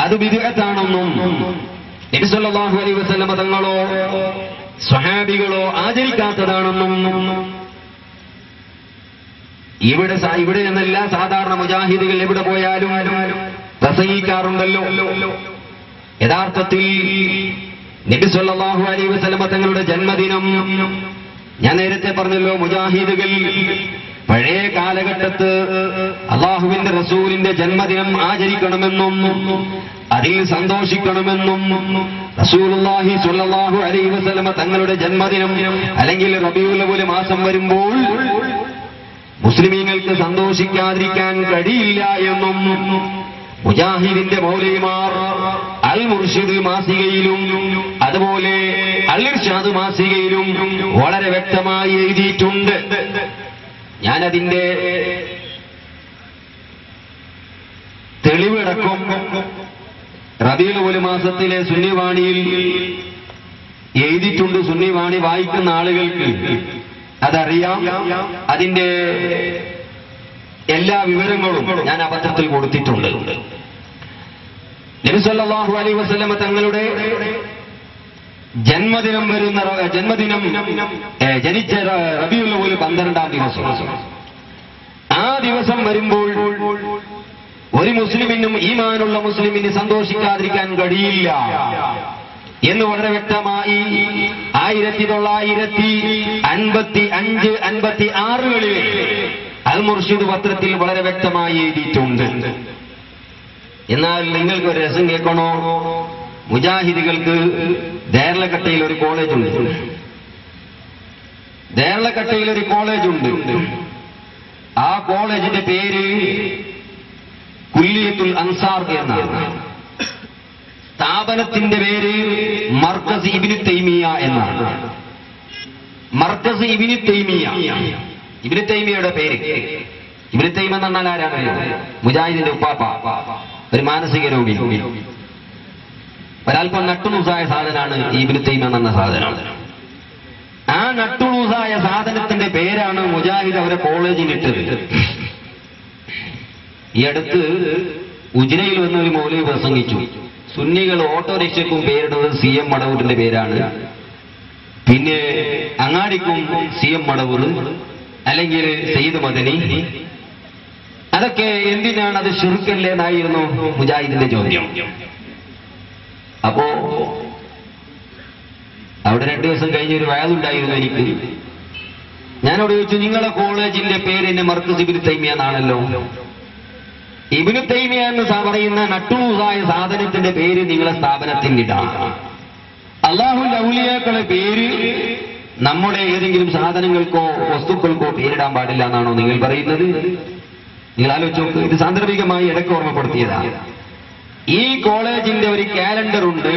അത് ബിദ്അത്താണെന്നും നബി സല്ലല്ലാഹു അലൈഹി വസല്ലമ തങ്ങളോ സ്വഹാബികളോ ആചരിക്കാത്തതാണെന്നും ഇവിടെ എന്നല്ല, സാധാരണ മുജാഹിദുകൾ എവിടെ പോയാലും പ്രസംഗിക്കാറുണ്ടല്ലോ. യഥാർത്ഥത്തിൽ നബി സല്ലല്ലാഹു അലൈഹി വസല്ലമ തങ്ങളുടെ ജന്മദിനം ഞാൻ നേരത്തെ പറഞ്ഞല്ലോ, മുജാഹിദുകൾ പഴയ കാലഘട്ടത്ത് അള്ളാഹുവിന്റെ റസൂലിന്റെ ജന്മദിനം ആചരിക്കണമെന്നും അതിൽ സന്തോഷിക്കണമെന്നും റസൂലുള്ളാഹി സ്വല്ലല്ലാഹു അലൈഹി വസല്ലമ തങ്ങളുടെ ജന്മദിനം അല്ലെങ്കിൽ റബീഉൽ അവ്വൽ മാസം വരുമ്പോൾ മുസ്ലിമീങ്ങൾക്ക് സന്തോഷിക്കാതിരിക്കാൻ കഴിയില്ല എന്നും മുജാഹിദിന്റെ മൗലവിമാർ അൽ മുർഷിദ് മാസികയിലും അതുപോലെ അൽ ഇർഷാദ് മാസികയിലും വളരെ വ്യക്തമായി എഴുതിയിട്ടുണ്ട്. ഞാനതിന്റെ തെളിവടക്കം റബീഉൽ അവ്വൽ മാസത്തിലെ സുന്നിവാണിയിൽ എഴുതിയിട്ടുണ്ട്. സുന്നിവാണി വായിക്കുന്ന ആളുകൾക്ക് അതറിയാം. അതിന്റെ എല്ലാ വിവരങ്ങളും ഞാൻ ആ പത്രത്തിൽ കൊടുത്തിട്ടുണ്ട്. നബി സല്ലല്ലാഹു അലൈഹി വസല്ലമ തങ്ങളുടെ ജന്മദിനം ജനിച്ച റബീഉൽ അവ്വൽ 12-ാം ദിവസം, ആ ദിവസം വരുമ്പോൾ ഒരു മുസ്ലിമിനും ഈമാനുള്ള മുസ്ലിമിന് സന്തോഷിക്കാതിരിക്കാൻ കഴിയില്ല എന്ന് വളരെ വ്യക്തമായി 1955-56 അൽ മുർഷിദ് പത്രത്തിൽ വളരെ വ്യക്തമായി എഴുതിയിട്ടുണ്ട്. എന്നാൽ നിങ്ങൾക്ക് ഒരു രസം കേൾക്കണോ? മുജാഹിദികൾക്ക് ദേർലക്കട്ടയിൽ ഒരു കോളേജുണ്ട്. ദേർലക്കട്ടയിൽ ഒരു കോളേജുണ്ട്. ആ കോളേജിന്റെ പേര് കുല്ലിയത്തുൽ അൻസാർ എന്നാണ്. സ്ഥാപനത്തിന്റെ പേര് മർക്കസ് ഇബ്നു തൈമിയ എന്നാണ്. മർക്കസ് ഇബ്നു തൈമിയ, ഇബ്നു തൈമിയയുടെ പേര്. ഇബ്നു തൈമിയ എന്ന് പറഞ്ഞാൽ ആരാണ്? മുജാഹിദിന്റെ ഉപ്പാപ്പ, ഒരു മാനസിക രോഗി. ഒരൽപ്പം നട്ടുലൂസായ സാധനമാണ് ഇബ്നു തൈമിയ എന്ന സാധനം. ആ നട്ടുലൂസായ സാധനത്തിന്റെ പേരാണ് മുജാഹിദ് അവരെ കോളേജിലിട്ടത്. ഈ അടുത്ത് ഉജ്രയിൽ വന്ന ഒരു മൗലവി പ്രസംഗിച്ചു. സുന്നികൾ ഓട്ടോറിക്ഷയ്ക്കും പേരിടുന്നത് CM മടവൂരിന്റെ പേരാണ്, പിന്നെ അങ്ങാടിക്കും CM മടവൂർ അല്ലെങ്കിൽ സയ്യിദ് മദനി. അതൊക്കെ എന്തിനാണ്? അത് ശിർക്കല്ലേ എന്നായിരുന്നു മുജാഹിദിന്റെ ചോദ്യം. അപ്പോ അവിടെ 2 ദിവസം കഴിഞ്ഞ് ഒരു വയലുണ്ടായിരുന്നു എനിക്ക്. ഞാനോട് ചോദിച്ചു, നിങ്ങളെ കോളേജിന്റെ പേര് എന്നെ മർക്കസ് ഇബ്നു തൈമിയ എന്നാണല്ലോ. ഇബ്നു തൈമിയ എന്ന് പറയുന്ന നട്ടൂസായ സാധനത്തിന്റെ പേര് നിങ്ങളെ സ്ഥാപനത്തിന്റെ ഇടാം. അല്ലാഹുവിന്റെ ഔലിയാക്കളെ പേര് നമ്മുടെ ഏതെങ്കിലും സാധനങ്ങൾക്കോ വസ്തുക്കൾക്കോ പേരിടാൻ പാടില്ല എന്നാണോ നിങ്ങൾ പറയുന്നത്? നിങ്ങൾ ആലോചിച്ച് നോക്ക്. ഇത് സാന്ദർഭികമായി ഇടയ്ക്ക് ഓർമ്മപ്പെടുത്തിയതാണ്. ഈ കോളേജിന്റെ ഒരു കാലണ്ടർ ഉണ്ട്.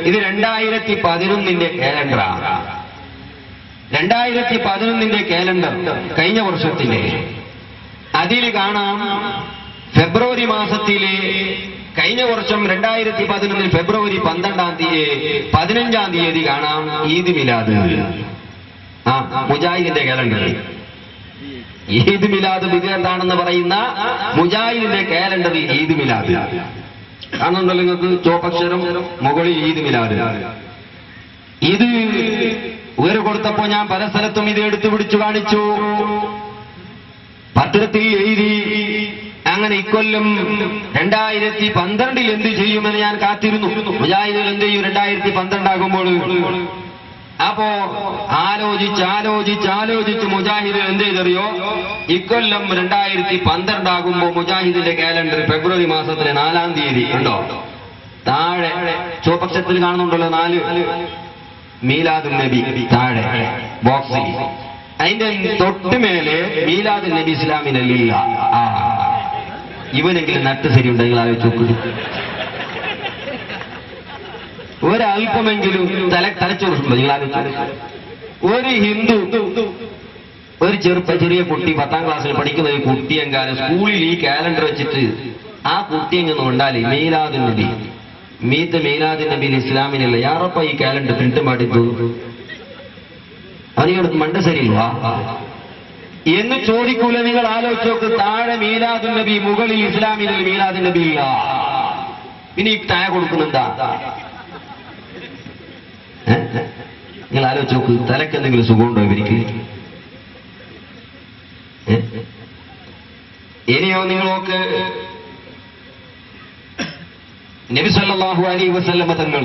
ഇത് 2011 കാലണ്ടറാണ്. 2011 കാലണ്ടർ, കഴിഞ്ഞ വർഷത്തിലെ. അതിൽ കാണാം ഫെബ്രുവരി മാസത്തിലെ, കഴിഞ്ഞ വർഷം 2011 ഫെബ്രുവരി 15-ാം തീയതി കാണാം ഈദ് മിലാദ്. മുജാഹിദിന്റെ കാലണ്ടർ. ഈദ് മിലാദ് വിദ്യാർത്ഥാണെന്ന് പറയുന്ന മുജാഹിദിന്റെ കാലണ്ടറിൽ ഈദ് മിലാദ് കാണുന്നുണ്ടല്ലോ നിങ്ങൾക്ക്? ചോപ്പക്ഷരം മുകളിൽ ഈദ് മിലാദ്. ഇത് ഉയർ കൊടുത്തപ്പോ ഞാൻ പല സ്ഥലത്തും ഇത് എടുത്തു പിടിച്ചു കാണിച്ചു, പത്രത്തിൽ എഴുതി. അങ്ങനെ ഇക്കൊല്ലം 2012 എന്ത് ചെയ്യുമെന്ന് ഞാൻ കാത്തിരുന്നു. മുജാഹിദുകൾ എന്ത് ചെയ്യും 2012 ആകുമ്പോൾ? അപ്പോ ആലോചിച്ച് മുജാഹിദുകൾ എന്ത് ചെയ്തറിയോ? ഇക്കൊല്ലം 2012 ആകുമ്പോ മുജാഹിദിന്റെ കാലണ്ടർ ഫെബ്രുവരി മാസത്തിലെ 4-ാം തീയതി ഉണ്ടോ? താഴെ ചുവപ്പക്ഷത്തിൽ കാണുന്നുണ്ടല്ലോ 4 മീലാദുൻ നബി താഴെ ബോക്സിൽ. അതിന്റെ തൊട്ടുമേലെ മീലാദുൻ നബി ഇസ്ലാമിനല്ല. ഇവനെങ്കിലും നട്ട് ശരിയുണ്ടെങ്കിൽ ആലോചിച്ച് നോക്കുക. ഒരല്പമെങ്കിലും തലച്ചോറുണ്ടോ നിങ്ങൾ ആലോചിച്ചു? ഒരു ഹിന്ദു, ഒരു ചെറിയ കുട്ടി 10-ാം ക്ലാസ്സിൽ പഠിക്കുന്ന ഒരു കുട്ടിയെങ്കാലം സ്കൂളിൽ ഈ കാലണ്ടർ വെച്ചിട്ട് ആ കുട്ടിയെങ്ങനെ ഉണ്ടാലേ മീലാദുൻ നബി മീലാദുൻ നബി ഇസ്ലാമിനല്ല. യാറപ്പ ഈ കാലണ്ടർ പ്രിന്റ് മാറ്റിത്തു അതിനടുത്ത് മണ്ട ശരിയില്ല എന്ന് ചോദിക്കൂല. നിങ്ങൾ ആലോചിച്ച് നോക്ക്. താഴെ മീലാദുൻ നബി, മുകളിൽ ഇസ്ലാമിൽ മീലാദുൻ നബി ഇല്ല. പിന്നെ ഈ താഴെ കൊടുക്കുന്നുണ്ടാ? നിങ്ങൾ ആലോചിച്ച് നോക്ക്. തലക്ക് എന്തെങ്കിലും സുഖമുണ്ടോ ഇവർക്ക്? ഇനിയോ നിങ്ങൾ നോക്ക്. നബി സല്ലല്ലാഹു അലൈഹി വസല്ലമ തങ്ങൾ